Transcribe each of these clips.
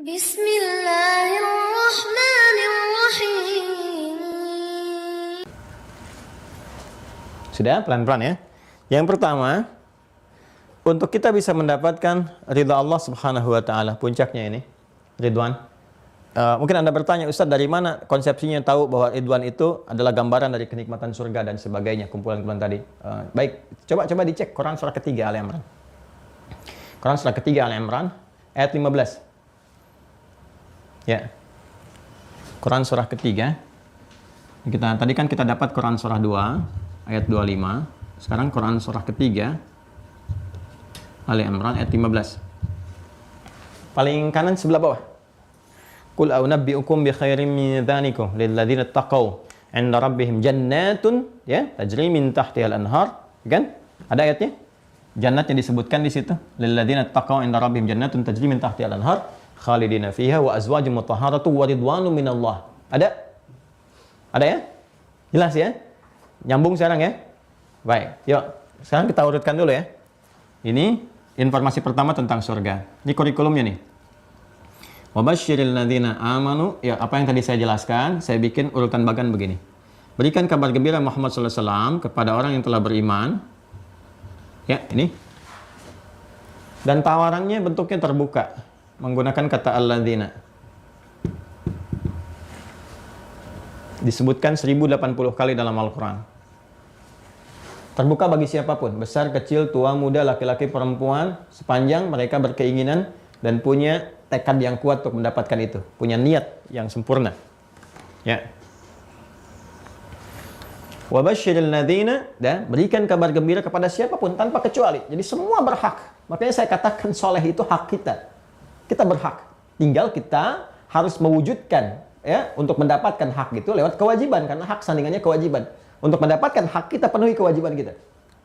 Bismillahirrahmanirrahim. Sudah, pelan-pelan ya. Yang pertama, untuk kita bisa mendapatkan ridha Allah Subhanahu wa taala, puncaknya ini, ridwan. Mungkin Anda bertanya, Ustaz, dari mana konsepsinya tahu bahwa ridwan itu adalah gambaran dari kenikmatan surga dan sebagainya, kumpulan-kumpulan tadi. Baik, coba dicek Quran surah ketiga Al Imran. Quran surah ketiga Al Imran ayat 15. Ya. Quran surah ketiga. Tadi kan kita dapat Quran surah 2 ayat 25. Sekarang Quran surah ketiga Ali Imran ayat 15. Paling kanan sebelah bawah. Qul a'unabbi'ukum bi khairin min dzalikum lil ladzina taqaw 'inda rabbihim jannatun ya tajri min tahtiha al-anhar. Kan? Ada ayatnya? Jannatnya disebutkan di situ. Lil ladzina taqaw 'inda rabbihim jannatun tajri min tahtiha al-anhar khalidina fiha wa azwajun mutahharatu wa ridwanun minallah. Ada? Ada ya? Jelas ya? Nyambung sekarang ya? Baik, yuk. Sekarang kita urutkan dulu ya. Ini informasi pertama tentang surga. Ini kurikulumnya nih. Wabasyiril ladzina amanu. Ya, apa yang tadi saya jelaskan, saya bikin urutan bagan begini. Berikan kabar gembira Muhammad sallallahu alaihi wasallam kepada orang yang telah beriman. Ya, ini. Dan tawarannya bentuknya terbuka. Menggunakan kata alladzina. Disebutkan 1080 kali dalam Al-Quran. Terbuka bagi siapapun, besar, kecil, tua, muda, laki-laki, perempuan, sepanjang mereka berkeinginan dan punya tekad yang kuat untuk mendapatkan itu, punya niat yang sempurna. Ya. Wabasyiril ladzina, dan berikan kabar gembira kepada siapapun tanpa kecuali. Jadi semua berhak. Makanya saya katakan soleh itu hak kita. Kita berhak. Tinggal kita harus mewujudkan ya untuk mendapatkan hak itu lewat kewajiban, karena hak sandingannya kewajiban. Untuk mendapatkan hak kita penuhi kewajiban kita.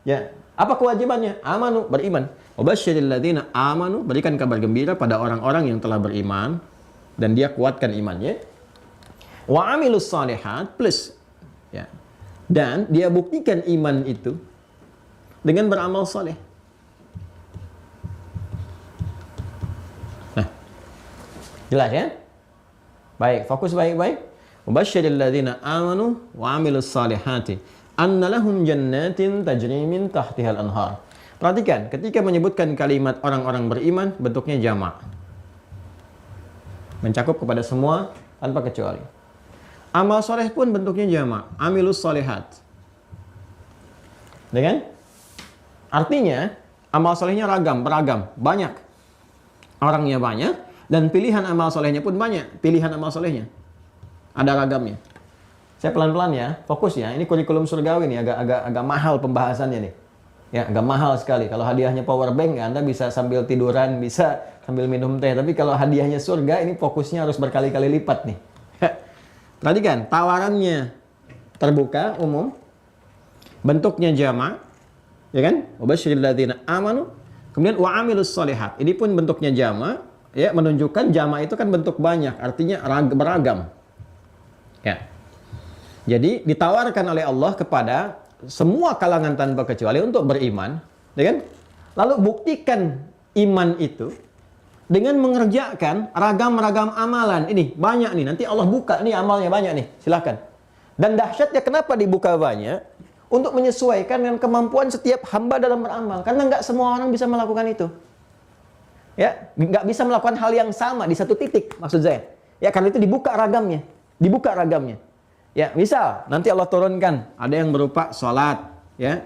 Ya. Apa kewajibannya? Amanu, beriman. Wabasyiril ladzina amanu, berikan kabar gembira pada orang-orang yang telah beriman dan dia kuatkan imannya. Wa amilus shalihat plus ya. Dan dia buktikan iman itu dengan beramal saleh. Nah, jelas ya? Baik, fokus baik-baik. Wabasyiril ladzina amanu wa amilus salihati anna lahum jannatin tajri min tahtihal anhar. Perhatikan, ketika menyebutkan kalimat orang-orang beriman, bentuknya jamak. Mencakup kepada semua tanpa kecuali. Amal soleh pun bentuknya jamak. Amilus solihat. Dengan? Artinya, amal solehnya beragam, banyak. Orangnya banyak, dan pilihan amal solehnya pun banyak. Pilihan amal solehnya. Ada ragamnya. Saya pelan-pelan ya, fokus ya. Ini kurikulum surgawi nih, agak mahal pembahasannya nih. Ya, agak mahal sekali. Kalau hadiahnya power bank, Anda bisa sambil tiduran, bisa sambil minum teh. Tapi kalau hadiahnya surga, ini fokusnya harus berkali-kali lipat nih. Perhatikan, tawarannya terbuka, umum. Bentuknya jamak. Ya kan? Wabasyiril ladzina amanu. Kemudian wa amilus shalihat. Ini pun bentuknya jamak. Ya, menunjukkan jamak itu kan bentuk banyak. Artinya beragam. Ya. Jadi ditawarkan oleh Allah kepada semua kalangan tanpa kecuali untuk beriman, ya kan? Lalu buktikan iman itu dengan mengerjakan ragam-ragam amalan. Ini banyak nih, nanti Allah buka nih amalnya banyak nih. Silahkan. Dan dahsyatnya kenapa dibuka banyak? Untuk menyesuaikan dengan kemampuan setiap hamba dalam beramal. Karena nggak semua orang bisa melakukan itu. Ya, nggak bisa melakukan hal yang sama di satu titik, maksud saya. Ya, karena itu dibuka ragamnya. Ya, misal nanti Allah turunkan ada yang berupa sholat, ya.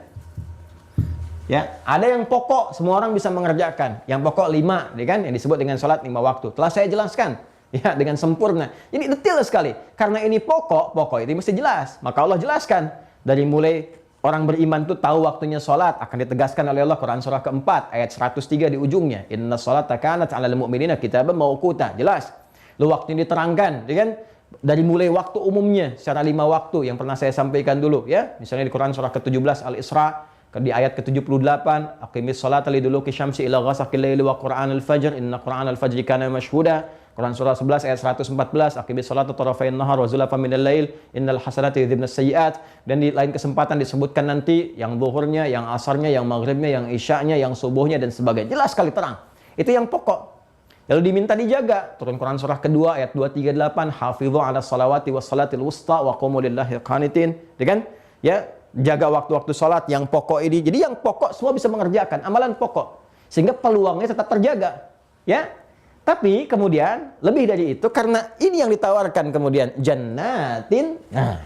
Ya, ada yang pokok semua orang bisa mengerjakan. Yang pokok 5, ya kan? Yang disebut dengan sholat 5 waktu. Telah saya jelaskan, ya, dengan sempurna. Ini detail sekali. Karena ini pokok itu mesti jelas. Maka Allah jelaskan dari mulai orang beriman itu tahu waktunya sholat, akan ditegaskan oleh Allah Quran surah keempat ayat 103 di ujungnya. Inna sholata kanat 'alal mu'minina kitaban mawquta. Jelas. Lalu waktu ini diterangkan, ya kan? Dari mulai waktu umumnya secara 5 waktu yang pernah saya sampaikan dulu ya. Misalnya di Quran surah ke-17 Al-Isra di ayat ke-78, aqimis sholata liduluki syamsi ila ghasaqil laili wa qur'anal fajr inna qur'anal fajri kana mashhuda. Quran surah 11 ayat 114, aqimis sholata tarafain nahar wa zulafan minal lail innal hasanati yudhibnas sayyi'at. Dan di lain kesempatan disebutkan nanti yang zuhurnya, yang asarnya, yang maghribnya, yang isya'nya, yang subuhnya dan sebagainya. Jelas sekali terang. Itu yang pokok. Lalu diminta dijaga. Turun Quran surah kedua ayat 238, hafidhu 'ala salawati was salatil wusta wa qumu lillahi qanitin. Kan? Ya, jaga waktu-waktu salat yang pokok ini. Jadi yang pokok semua bisa mengerjakan, amalan pokok. Sehingga peluangnya tetap terjaga. Ya. Tapi kemudian lebih dari itu karena ini yang ditawarkan kemudian jannatin. Nah,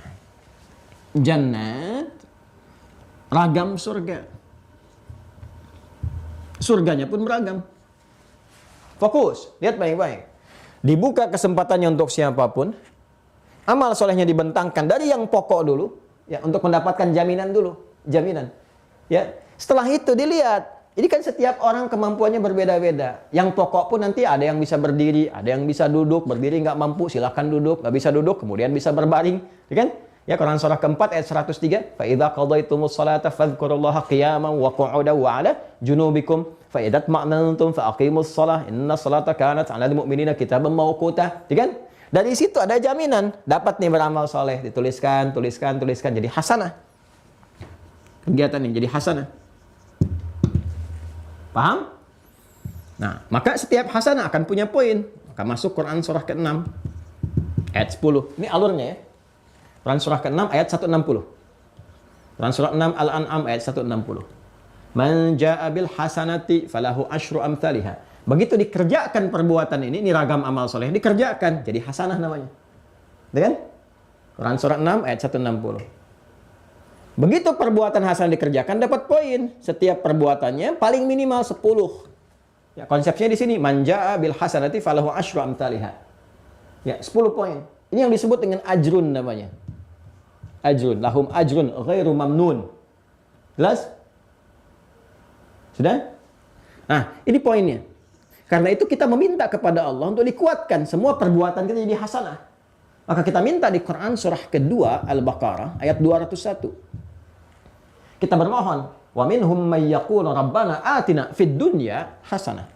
jannat ragam surga. Surganya pun beragam. Fokus, lihat baik-baik. Dibuka kesempatannya untuk siapapun. Amal solehnya dibentangkan dari yang pokok dulu, ya, untuk mendapatkan jaminan dulu, jaminan. Ya, setelah itu dilihat. Ini kan setiap orang kemampuannya berbeda-beda. Yang pokok pun nanti ada yang bisa berdiri, ada yang bisa duduk, berdiri nggak mampu, silahkan duduk, nggak bisa duduk, kemudian bisa berbaring, ya kan? Ya, Quran surah keempat ayat 103, fa idza qadaytumus salata fadhkurullaha qiyaman wa qu'udan wa 'ala junubikum fa idza tma'nantum fa aqimus shalah inna salata kanat 'alal mu'minina kitaban mawquta. Ya kan? Dari situ ada jaminan dapat nih beramal soleh, dituliskan jadi hasanah. Kegiatan ini jadi hasanah. Paham? Nah, maka setiap hasanah akan punya poin. Maka masuk Quran surah ke-6 ayat 10. Ini alurnya ya. Quran surah ke-6 ayat 160. Quran surah 6 Al-An'am ayat 160. Man jaa'a bil hasanati falahu asyru amsalihha. Begitu dikerjakan perbuatan ini ragam amal soleh, dikerjakan jadi hasanah namanya. Kan? Quran surah 6 ayat 160. Begitu perbuatan hasanah dikerjakan dapat poin. Setiap perbuatannya paling minimal 10. Ya, konsepnya di sini man jaa'a bil hasanati falahu asyru amsalihha. Ya, 10 poin. Ini yang disebut dengan ajrun namanya. Ajrun, lahum ajrun ghairu mamnun. Jelas? Sudah? Nah, ini poinnya. Karena itu kita meminta kepada Allah untuk dikuatkan semua perbuatan kita jadi hasanah. Maka kita minta di Quran surah kedua Al-Baqarah ayat 201. Kita bermohon, wa minhum may yaqulu rabbana atina fid dunya hasanah.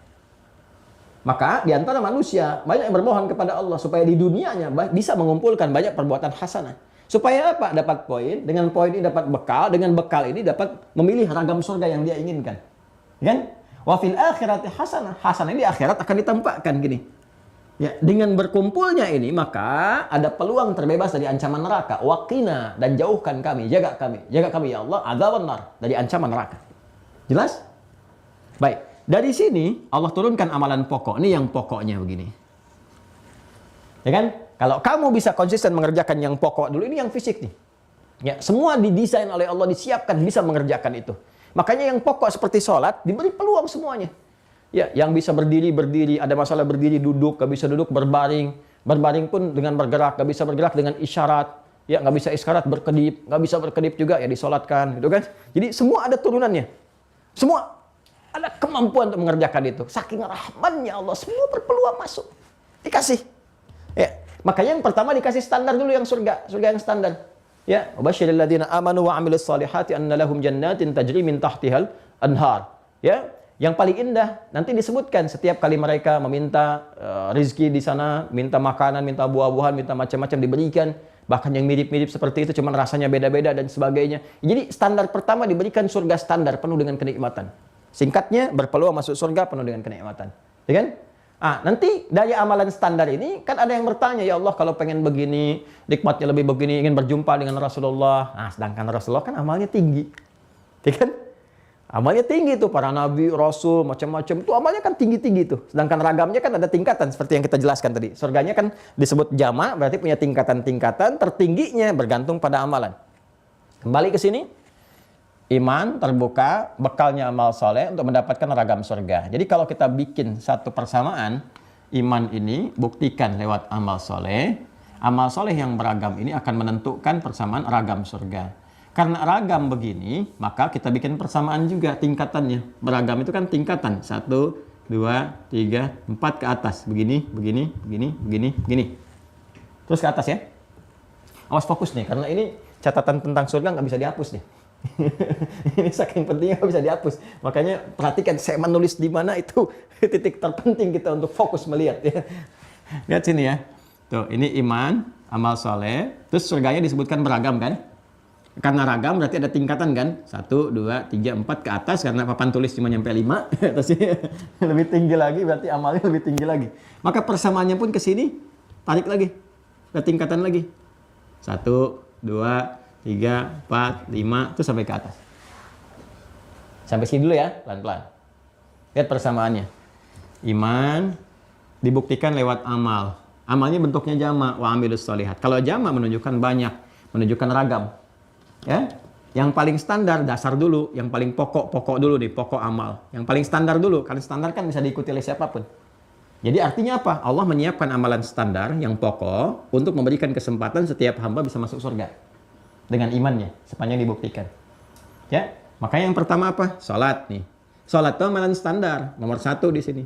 Maka di antara manusia banyak yang bermohon kepada Allah supaya di dunianya bisa mengumpulkan banyak perbuatan hasanah. Supaya apa? Dapat poin, dengan poin ini dapat bekal, dengan bekal ini dapat memilih ragam surga yang dia inginkan. Kan? Wa fil akhirati hasanah. Hasanah ini di akhirat akan ditampakkan gini. Ya, dengan berkumpulnya ini maka ada peluang terbebas dari ancaman neraka. Waqina, dan jauhkan kami, jaga kami ya Allah adzaban nar, dari ancaman neraka. Jelas? Baik, dari sini Allah turunkan amalan pokok. Ini yang pokoknya begini. Ya kan? Kalau kamu bisa konsisten mengerjakan yang pokok dulu, ini yang fisik nih. Ya, semua didesain oleh Allah, disiapkan bisa mengerjakan itu. Makanya yang pokok seperti sholat diberi peluang semuanya. Ya, yang bisa berdiri, ada masalah berdiri, duduk, gak bisa duduk, berbaring. Berbaring pun dengan bergerak, gak bisa bergerak dengan isyarat. Ya, gak bisa isyarat, berkedip. Gak bisa berkedip juga, ya disolatkan. Gitu kan? Jadi semua ada turunannya. Semua ada kemampuan untuk mengerjakan itu. Saking rahmannya Allah, semua berpeluang masuk. Dikasih. Ya, makanya yang pertama dikasih standar dulu yang surga. Surga yang standar. Ya, wabasyiril ladzina amanu wa 'amilus shalihati anna lahum jannatin tajri min tahtihal anhar. Ya, yang paling indah nanti disebutkan setiap kali mereka meminta rezeki di sana, minta makanan, minta buah-buahan, minta macam-macam diberikan, bahkan yang mirip-mirip seperti itu cuman rasanya beda-beda dan sebagainya. Jadi standar pertama diberikan surga standar penuh dengan kenikmatan. Singkatnya berpeluang masuk surga penuh dengan kenikmatan. Ya kan? Nanti dari amalan standar ini kan ada yang bertanya, ya Allah kalau pengen begini, nikmatnya lebih begini, ingin berjumpa dengan Rasulullah. Sedangkan Rasulullah kan amalnya tinggi. Ya kan? Amalnya tinggi tuh, para nabi, rasul, macam-macam. Itu amalnya kan tinggi-tinggi tuh. Sedangkan ragamnya kan ada tingkatan seperti yang kita jelaskan tadi. Surganya kan disebut jama, berarti punya tingkatan-tingkatan. Tertingginya bergantung pada amalan. Kembali ke sini. Iman terbuka, bekalnya amal soleh untuk mendapatkan ragam surga. Jadi kalau kita bikin satu persamaan, iman ini buktikan lewat amal soleh. Amal soleh yang beragam ini akan menentukan persamaan ragam surga. Karena ragam begini, maka kita bikin persamaan juga tingkatannya. Beragam itu kan tingkatan. 1, 2, 3, 4 ke atas. Begini, begini, begini, begini, begini. Terus ke atas ya. Awas fokus nih, karena ini catatan tentang surga nggak bisa dihapus nih. Ini saking pentingnya nggak bisa dihapus. Makanya perhatikan saya menulis di mana itu titik terpenting kita untuk fokus melihat ya. Lihat sini ya. Tuh, ini iman, amal soleh. Terus surganya disebutkan beragam kan? Karena ragam berarti ada tingkatan kan? 1, 2, 3, 4 ke atas karena papan tulis cuma nyampe 5. Terus lebih tinggi lagi berarti amalnya lebih tinggi lagi. Maka persamaannya pun ke sini tarik lagi. Ada tingkatan lagi. 1, 2, 3, 4, 5 terus sampai ke atas. Sampai sini dulu ya, pelan-pelan. Lihat persamaannya. Iman dibuktikan lewat amal. Amalnya bentuknya jama' wa amilus sholihat. Kalau jama' menunjukkan banyak, menunjukkan ragam. Ya, yang paling standar dasar dulu, yang paling pokok dulu nih, pokok amal. Yang paling standar dulu, karena standar kan bisa diikuti oleh siapapun. Jadi artinya apa? Allah menyiapkan amalan standar yang pokok untuk memberikan kesempatan setiap hamba bisa masuk surga dengan imannya sepanjang dibuktikan. Ya, makanya yang pertama apa? Salat nih. Salat itu amalan standar nomor 1 di sini.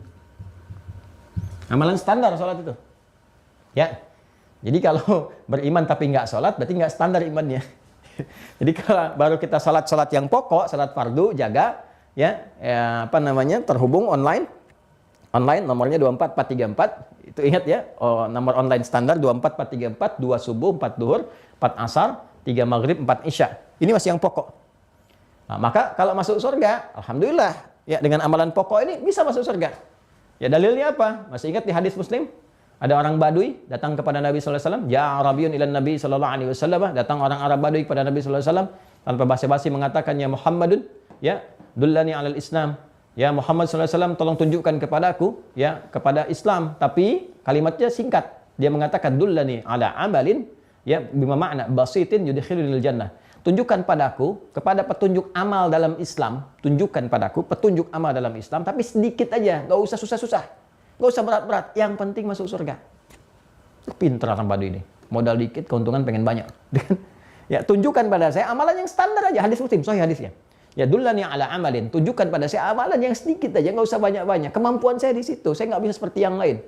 Amalan standar salat itu. Ya. Jadi kalau beriman tapi nggak salat berarti nggak standar imannya. Jadi kalau baru kita salat yang pokok, salat fardu, jaga, terhubung online nomornya 24434, itu ingat ya, nomor online standar 24434, 2 subuh, 4 duhur, 4 asar, 3 maghrib, 4 isya. Ini masih yang pokok. Nah, maka kalau masuk surga, alhamdulillah, ya dengan amalan pokok ini bisa masuk surga. Ya dalilnya apa? Masih ingat di hadis Muslim? Ada orang Badui datang kepada Nabi sallallahu alaihi wasallam, ya Arabiyun ilan Nabi sallallahu alaihi wasallam, datang orang Arab Badui kepada Nabi sallallahu alaihi wasallam tanpa basa-basi mengatakan, ya Muhammadun, ya dullani alal Islam. Ya Muhammad sallallahu alaihi wasallam, tolong tunjukkan kepadaku ya kepada Islam, tapi kalimatnya singkat. Dia mengatakan dullani ala amalin, ya bima makna basitin yudkhilunil jannah. Tunjukkan padaku kepada petunjuk amal dalam Islam, tunjukkan padaku petunjuk amal dalam Islam tapi sedikit aja, enggak usah susah-susah. Gak usah berat-berat, yang penting masuk surga. Pinter orang Badui ini. Modal dikit, keuntungan pengen banyak. Ya, tunjukkan pada saya amalan yang standar aja. Hadis Muslim, sahih hadisnya. Ya, dullani ala amalin. Tunjukkan pada saya amalan yang sedikit aja, nggak usah banyak-banyak. Kemampuan saya di situ, saya nggak bisa seperti yang lain.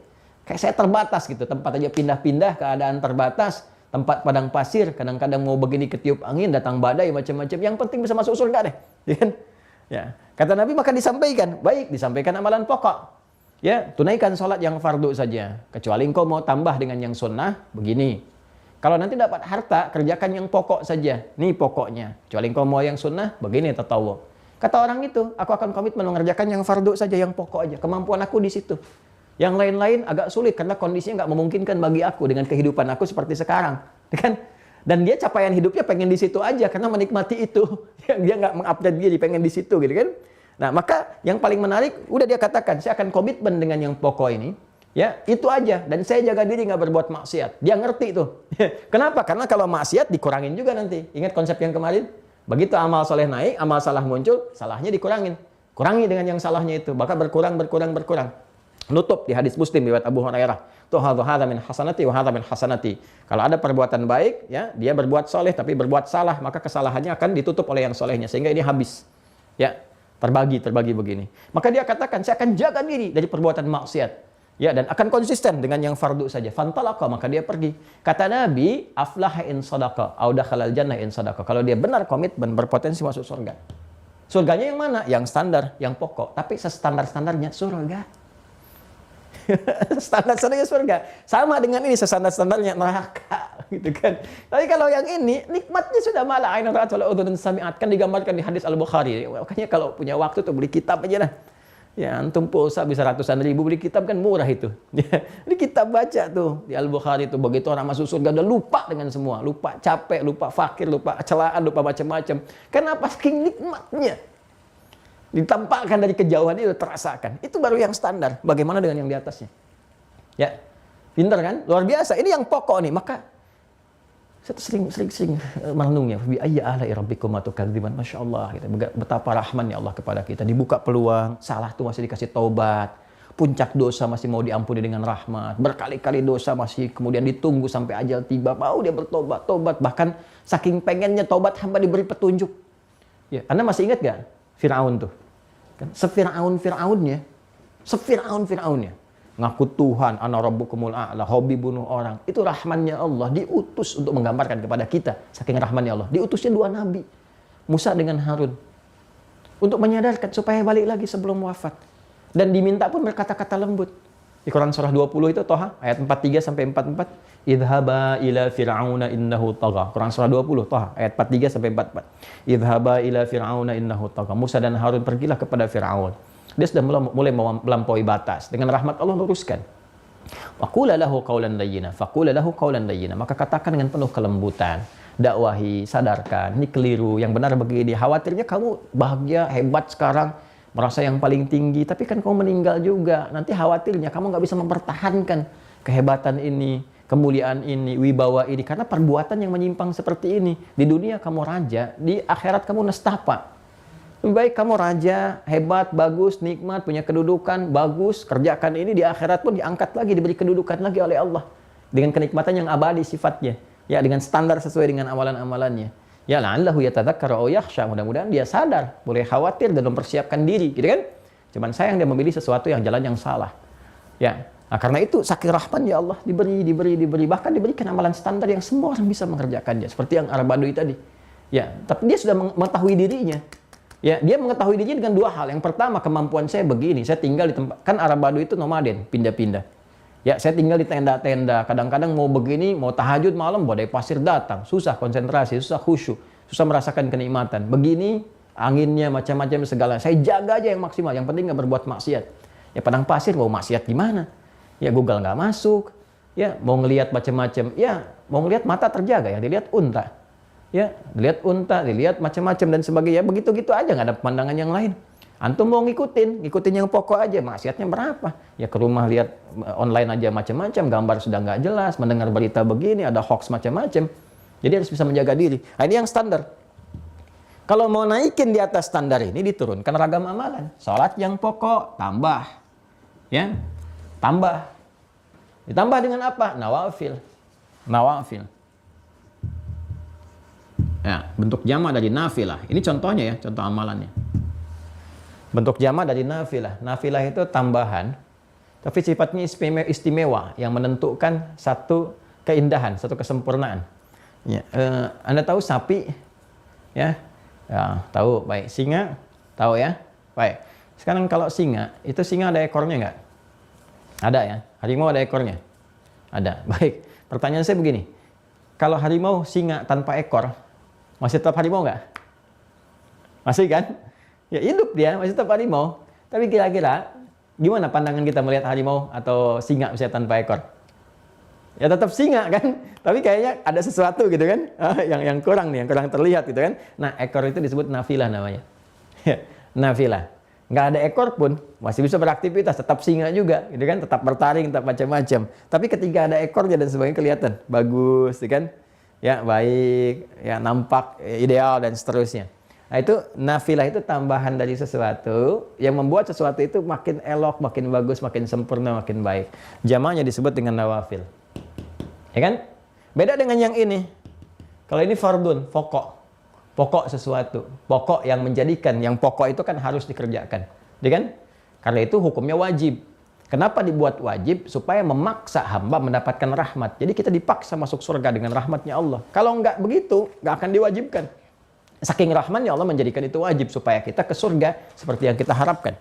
Kayak saya terbatas gitu, tempat aja pindah-pindah, keadaan terbatas, tempat padang pasir, kadang-kadang mau begini ketiup angin, datang badai, macam-macam. Yang penting bisa masuk surga deh. Ya, kata Nabi maka disampaikan. Baik, disampaikan amalan pokok. Ya, tunaikan sholat yang fardu saja. Kecuali engkau mau tambah dengan yang sunnah, begini. Kalau nanti dapat harta, kerjakan yang pokok saja. Nih pokoknya. Kecuali engkau mau yang sunnah, begini tatawu. Kata orang itu, aku akan komitmen mengerjakan yang fardu saja, yang pokok aja. Kemampuan aku di situ. Yang lain-lain agak sulit karena kondisinya nggak memungkinkan bagi aku dengan kehidupan aku seperti sekarang. Kan? Dan dia capaian hidupnya pengen di situ aja karena menikmati itu. Dia nggak mengupdate diri, pengen di situ gitu kan. Nah, maka yang paling menarik, udah dia katakan, saya akan komitmen dengan yang pokok ini. Ya, itu aja. Dan saya jaga diri nggak berbuat maksiat. Dia ngerti tuh. Kenapa? Karena kalau maksiat dikurangin juga nanti. Ingat konsep yang kemarin? Begitu amal soleh naik, amal salah muncul, salahnya dikurangin. Kurangi dengan yang salahnya itu. Maka berkurang. Nutup di hadis Muslim riwayat Abu Hurairah. Tuh hadza min hasanati wa hadza min hasanati. Kalau ada perbuatan baik, ya, dia berbuat soleh tapi berbuat salah, maka kesalahannya akan ditutup oleh yang solehnya sehingga ini habis. Ya. Terbagi begini. Maka dia katakan, saya akan jaga diri dari perbuatan maksiat. Ya, dan akan konsisten dengan yang fardu saja. Fantalaqa, maka dia pergi. Kata Nabi, aflaha in sadaqa, au dakhalal jannah in sadaqa. Kalau dia benar komitmen, berpotensi masuk surga. Surganya yang mana? Yang standar, yang pokok. Tapi sestandar-standarnya surga. Standar-standarnya surga. Sama dengan ini sestandar-standarnya neraka, gitu kan. Tapi kalau yang ini nikmatnya sudah malah ain ra'at wala udhun sami'at, kan digambarkan di hadis Al-Bukhari. Makanya kalau punya waktu tuh beli kitab aja dah. Ya, antum pulsa bisa ratusan ribu, beli kitab kan murah itu. Ini kitab baca tuh di Al-Bukhari tuh, begitu orang masuk surga udah lupa dengan semua, lupa capek, lupa fakir, lupa celaan, lupa macam-macam. Kenapa? Saking nikmatnya. Ditampakkan dari kejauhan itu terasakan. Itu baru yang standar. Bagaimana dengan yang di atasnya? Ya, pintar kan? Luar biasa. Ini yang pokok nih. Maka saya sering merenungnya. Bi ayyi ala'i rabbikuma tukadziban. Masya Allah. Betapa rahmannya Allah kepada kita. Dibuka peluang. Salah tuh masih dikasih taubat. Puncak dosa masih mau diampuni dengan rahmat. Berkali-kali dosa masih kemudian ditunggu sampai ajal tiba. Mau dia bertobat. Tobat. Bahkan saking pengennya tobat hamba diberi petunjuk. Ya, Anda masih ingat gak? Fir'aun tuh. Kan? Sefir'aunnya. Ngaku Tuhan, ana rabbukumul a'la, hobi bunuh orang. Itu rahmannya Allah, diutus untuk menggambarkan kepada kita. Saking rahmannya Allah. Diutusnya 2 nabi. Musa dengan Harun. Untuk menyadarkan supaya balik lagi sebelum wafat. Dan diminta pun berkata-kata lembut. Di Quran surah 20 itu Toha ayat 43 sampai 44. Idhaba ila fir'auna innahu tagha. Quran surah 20 Toha ayat 43 sampai 44. Idhaba ila fir'auna innahu tagha. Musa dan Harun pergilah kepada Firaun. Dia sudah mulai melampaui batas. Dengan rahmat Allah luruskan. Faqula lahu qawlan layyina. Faqula lahu qawlan layyina. Maka katakan dengan penuh kelembutan. Dakwahi, sadarkan, ini keliru, yang benar begini. Khawatirnya kamu bahagia, hebat sekarang, merasa yang paling tinggi, tapi kan kamu meninggal juga. Nanti khawatirnya kamu nggak bisa mempertahankan kehebatan ini, kemuliaan ini, wibawa ini, karena perbuatan yang menyimpang seperti ini. Di dunia kamu raja, di akhirat kamu nestapa. Lebih baik kamu raja, hebat, bagus, nikmat, punya kedudukan, bagus, kerjakan ini, di akhirat pun diangkat lagi, diberi kedudukan lagi oleh Allah. Dengan kenikmatan yang abadi sifatnya. Ya, dengan standar sesuai dengan amalan-amalannya. Ya, la'allahu yatadzakkar aw yakhsha. Mudah-mudahan dia sadar, boleh khawatir dan mempersiapkan diri, gitu kan? Cuman sayang dia memilih sesuatu yang jalan yang salah. Ya. Nah, karena itu saking rahman ya Allah, diberi, bahkan diberikan amalan standar yang semua orang bisa mengerjakannya, seperti yang Arab Badui tadi. Ya, tapi dia sudah mengetahui dirinya. Ya, dia mengetahui dirinya dengan dua hal. Yang pertama, kemampuan saya begini, saya tinggal di tempat, kan Arab Badui itu nomaden, pindah-pindah. Ya, saya tinggal di tenda-tenda. Kadang-kadang mau begini, mau tahajud malam, badai pasir datang. Susah konsentrasi, susah khusyuk, susah merasakan kenikmatan. Begini, anginnya macam-macam segala. Saya jaga aja yang maksimal. Yang penting nggak berbuat maksiat. Ya, padang pasir mau maksiat gimana? Ya, Google nggak masuk. Ya, mau ngelihat macam-macam. Ya, mau ngelihat mata terjaga. Yang dilihat unta. Ya, dilihat unta, dilihat macam-macam dan sebagainya. Begitu-gitu aja, nggak ada pemandangan yang lain. Antum mau ngikutin yang pokok aja, maksiatnya berapa? Ya ke rumah lihat online aja macam-macam, gambar sudah nggak jelas, mendengar berita begini, ada hoax macam-macam. Jadi harus bisa menjaga diri. Nah, ini yang standar. Kalau mau naikin di atas standar ini, diturunkan ragam amalan. Salat yang pokok, tambah. Ya, tambah. Ditambah dengan apa? Nawafil. Nawafil. Ya, bentuk jama' dari nafilah. Ini contohnya ya, contoh amalannya. Bentuk jamak dari nafilah. Nafilah itu tambahan, tapi sifatnya istimewa yang menentukan satu keindahan, satu kesempurnaan. Ya, Anda tahu sapi? Ya, tahu. Baik. Singa? Tahu ya? Baik. Sekarang kalau singa, itu singa ada ekornya nggak? Ada ya? Harimau ada ekornya? Ada. Baik. Pertanyaan saya begini. Kalau harimau singa tanpa ekor, masih tetap harimau nggak? Masih kan? Ya hidup dia, masih tetap harimau. Tapi kira-kira gimana pandangan kita melihat harimau atau singa misalnya tanpa ekor? Ya tetap singa kan? Tapi kayaknya ada sesuatu gitu kan? Yang kurang nih, yang kurang terlihat gitu kan? Nah, ekor itu disebut nafilah namanya. Nafilah. Nggak ada ekor pun masih bisa beraktivitas, tetap singa juga gitu kan? Tetap bertaring, tetap macam-macam. Tapi ketika ada ekornya dan sebagainya kelihatan bagus gitu kan? Ya, baik, ya nampak ideal dan seterusnya. Nah, itu nafilah itu tambahan dari sesuatu yang membuat sesuatu itu makin elok, makin bagus, makin sempurna, makin baik. Jamaknya disebut dengan nawafil. Ya kan? Beda dengan yang ini. Kalau ini fardun, pokok. Pokok sesuatu. Pokok yang menjadikan, yang pokok itu kan harus dikerjakan. Ya kan? Karena itu hukumnya wajib. Kenapa dibuat wajib? Supaya memaksa hamba mendapatkan rahmat. Jadi kita dipaksa masuk surga dengan rahmatnya Allah. Kalau nggak begitu, nggak akan diwajibkan. Saking rahmannya Allah menjadikan itu wajib supaya kita ke surga seperti yang kita harapkan.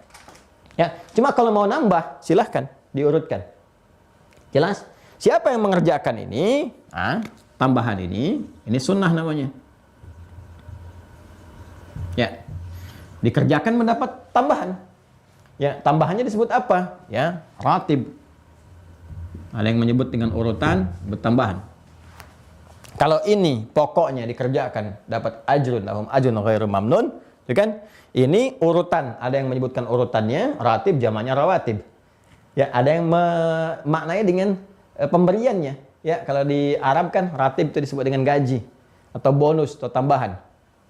Ya, cuma kalau mau nambah silahkan diurutkan. Jelas? Siapa yang mengerjakan ini? Tambahan ini sunnah namanya. Ya, dikerjakan mendapat tambahan. Ya, tambahannya disebut apa? Ya, ratib. Ada yang menyebut dengan urutan bertambahan. Kalau ini pokoknya dikerjakan dapat ajrun, lahum ajrun ghairu mamnun, ya kan? Ini urutan, ada yang menyebutkan urutannya ratib, jamaknya rawatib. Ya, ada yang maknanya dengan pemberiannya. Ya, kalau di Arab kan ratib itu disebut dengan gaji atau bonus atau tambahan.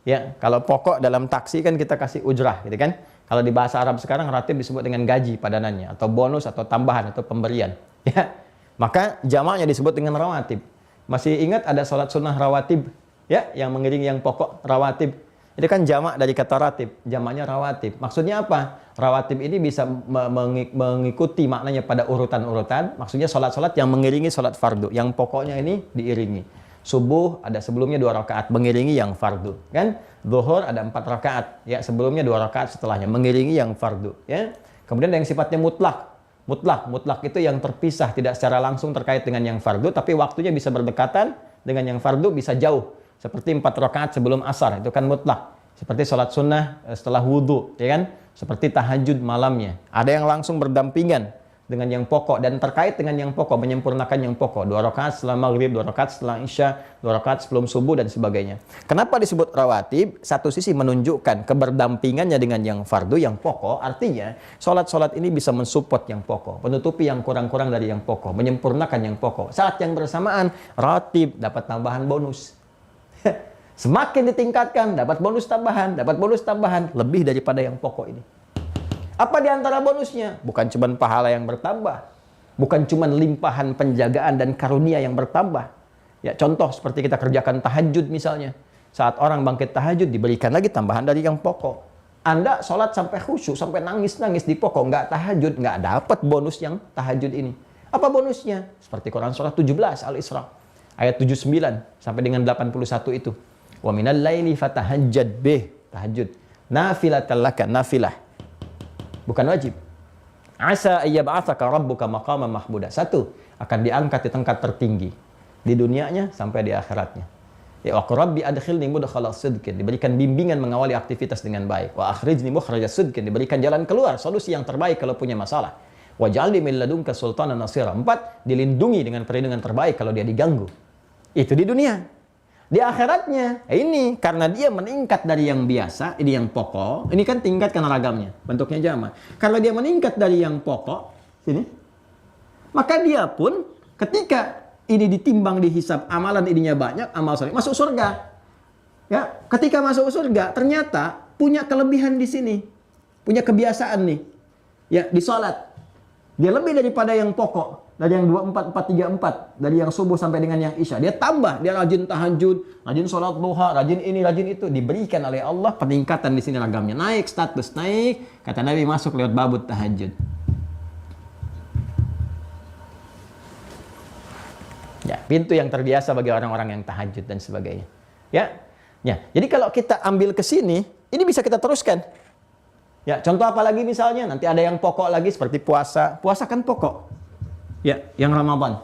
Ya, kalau pokok dalam taksi kan kita kasih ujrah, gitu kan? Kalau di bahasa Arab sekarang ratib disebut dengan gaji padanannya atau bonus atau tambahan atau pemberian. Ya, maka jamaknya disebut dengan rawatib. Masih ingat ada sholat sunnah rawatib, ya, yang mengiringi yang pokok rawatib. Itu kan jamak dari kata ratib, jamaknya rawatib. Maksudnya apa? Rawatib ini bisa mengikuti maknanya pada urutan-urutan. Maksudnya sholat-sholat yang mengiringi sholat fardu, yang pokoknya ini diiringi. Subuh ada sebelumnya 2 rakaat mengiringi yang fardu, kan? Zuhur ada 4 rakaat, ya, sebelumnya 2 rakaat setelahnya mengiringi yang fardu, ya. Kemudian ada yang sifatnya mutlak. Mutlak itu yang terpisah, tidak secara langsung terkait dengan yang fardu, tapi waktunya bisa berdekatan dengan yang fardu, bisa jauh. Seperti 4 rakaat sebelum asar, itu kan mutlak. Seperti sholat sunnah setelah wudhu, ya kan? Seperti tahajud malamnya. Ada yang langsung berdampingan dengan yang pokok, dan terkait dengan yang pokok, menyempurnakan yang pokok. 2 rakaat setelah maghrib, 2 rakaat setelah isya, 2 rakaat sebelum subuh, dan sebagainya. Kenapa disebut rawatib? Satu sisi menunjukkan keberdampingannya dengan yang fardu, yang pokok. Artinya, sholat-sholat ini bisa mensupport yang pokok, menutupi yang kurang-kurang dari yang pokok, menyempurnakan yang pokok. Saat yang bersamaan, rawatib dapat tambahan bonus. Semakin ditingkatkan, dapat bonus tambahan, lebih daripada yang pokok ini. Apa di antara bonusnya? Bukan cuma pahala yang bertambah, bukan cuma limpahan penjagaan dan karunia yang bertambah. Ya, contoh seperti kita kerjakan tahajud misalnya. Saat orang bangkit tahajud, diberikan lagi tambahan dari yang pokok. Anda sholat sampai khusyuk, sampai nangis-nangis di pokok, nggak tahajud, nggak dapat bonus yang tahajud ini. Apa bonusnya? Seperti Quran surah 17 Al-Isra, ayat 79 sampai dengan 81 itu. Wa minal laili fatahajjad bih, tahajud. Nafilatan laka, nafilah. Bukan wajib. Asa ayyab'atsaka rabbuka maqaman mahmuda. 1, akan diangkat di tingkat tertinggi di dunianya sampai di akhiratnya. Ya wa rabbi adkhilni mudkhala sidqin, diberikan bimbingan mengawali aktivitas dengan baik. Wa akhrijni mukhraja sidqin, diberikan jalan keluar, solusi yang terbaik kalau punya masalah. Wa ja'alni min ladunka sultanan nasira. 4, dilindungi dengan perlindungan terbaik kalau dia diganggu. Itu di dunia. Di akhiratnya, ini karena dia meningkat dari yang biasa, ini yang pokok, ini kan tingkat karena ragamnya, bentuknya jama. Kalau dia meningkat dari yang pokok, sini, maka dia pun ketika ini ditimbang, dihisab, amalan ininya banyak, amal soleh, masuk surga. Ya, ketika masuk surga, ternyata punya kelebihan di sini, punya kebiasaan nih, ya di sholat. Dia lebih daripada yang pokok. Dari yang 24, 4, 3, 4. Dari yang subuh sampai dengan yang isya. Dia tambah. Dia rajin tahajud, rajin sholat duha, rajin ini, rajin itu. Diberikan oleh Allah peningkatan di sini ragamnya. Naik, status naik. Kata Nabi, masuk lewat babut tahajud. Ya, pintu yang terbiasa bagi orang-orang yang tahajud dan sebagainya. Ya. Ya. Jadi kalau kita ambil ke sini, ini bisa kita teruskan. Ya, contoh apa lagi misalnya? Nanti ada yang pokok lagi seperti puasa. Puasa kan pokok. Ya, yang Ramadan.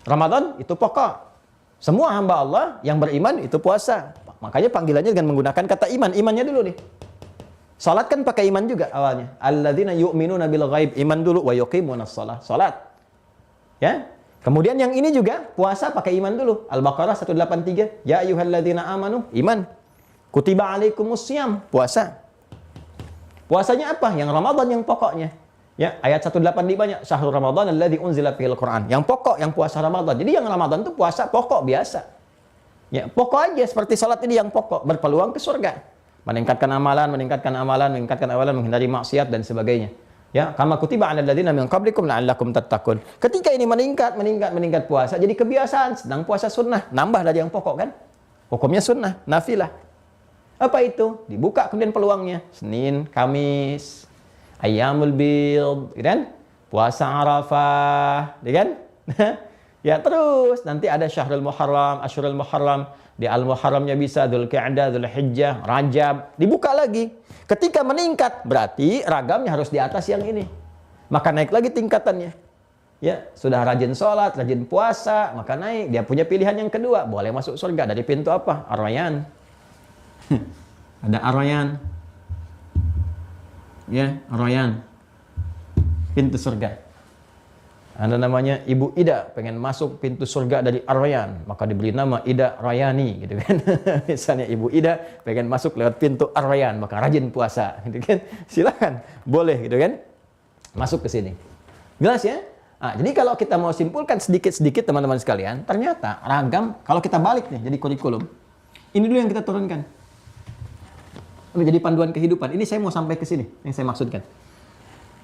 Ramadan itu pokok. Semua hamba Allah yang beriman itu puasa. Makanya panggilannya dengan menggunakan kata iman. Imannya dulu nih. Salat kan pakai iman juga awalnya. Alladzina yu'minuna bil ghaib. Iman dulu wa yuqimunas shalah. Salat. Ya. Kemudian yang ini juga puasa pakai iman dulu. Al-Baqarah 183. Ya ayyuhalladzina amanu. Iman. Kutiba alaikumus syiyam. Puasa. Puasanya apa? Yang Ramadan yang pokoknya. Ya, ayat 185-nya Syahrul Ramadan alladzi unzila fihil Qur'an. Yang pokok, yang puasa Ramadan. Jadi yang Ramadan itu puasa pokok biasa. Ya, pokok aja seperti salat ini yang pokok, berpeluang ke surga. Meningkatkan amalan, menghindari maksiat dan sebagainya. Ya, kama kutiba 'alal ladzina min qablikum la'allakum tattaqun. Ketika ini meningkat puasa, jadi kebiasaan, sedang puasa sunnah, nambah dari yang pokok kan? Hukumnya sunnah, nafilah. Apa itu? Dibuka kemudian peluangnya. Senin, Kamis, Ayyamul Bid, kan? Puasa Arafah, kan? Ya terus nanti ada Syahrul Muharram, Asyurul Muharram, di Al-Muharramnya bisa Dzulqa'dah, Dzulhijjah, Rajab, dibuka lagi. Ketika meningkat berarti ragamnya harus di atas yang ini. Maka naik lagi tingkatannya. Ya, sudah rajin sholat, rajin puasa, maka naik. Dia punya pilihan yang kedua, boleh masuk surga dari pintu apa? Ar-Rayyan. Ada Ar-Rayyan. Ya, Ar-Rayyan, pintu surga. Ada namanya Ibu Ida, pengen masuk pintu surga dari Ar-Rayyan, maka diberi nama Ida Rayani, gitu kan? Misalnya Ibu Ida pengen masuk lewat pintu Ar-Rayyan, maka rajin puasa, gitu kan? Silakan, boleh, gitu kan? Masuk ke sini. Jelas ya? Nah, jadi kalau kita mau simpulkan sedikit-sedikit teman-teman sekalian, ternyata ragam. Kalau kita balik nih, jadi kurikulum. Ini dulu yang kita turunkan. Menjadi panduan kehidupan. Ini saya mau sampai ke sini, yang saya maksudkan.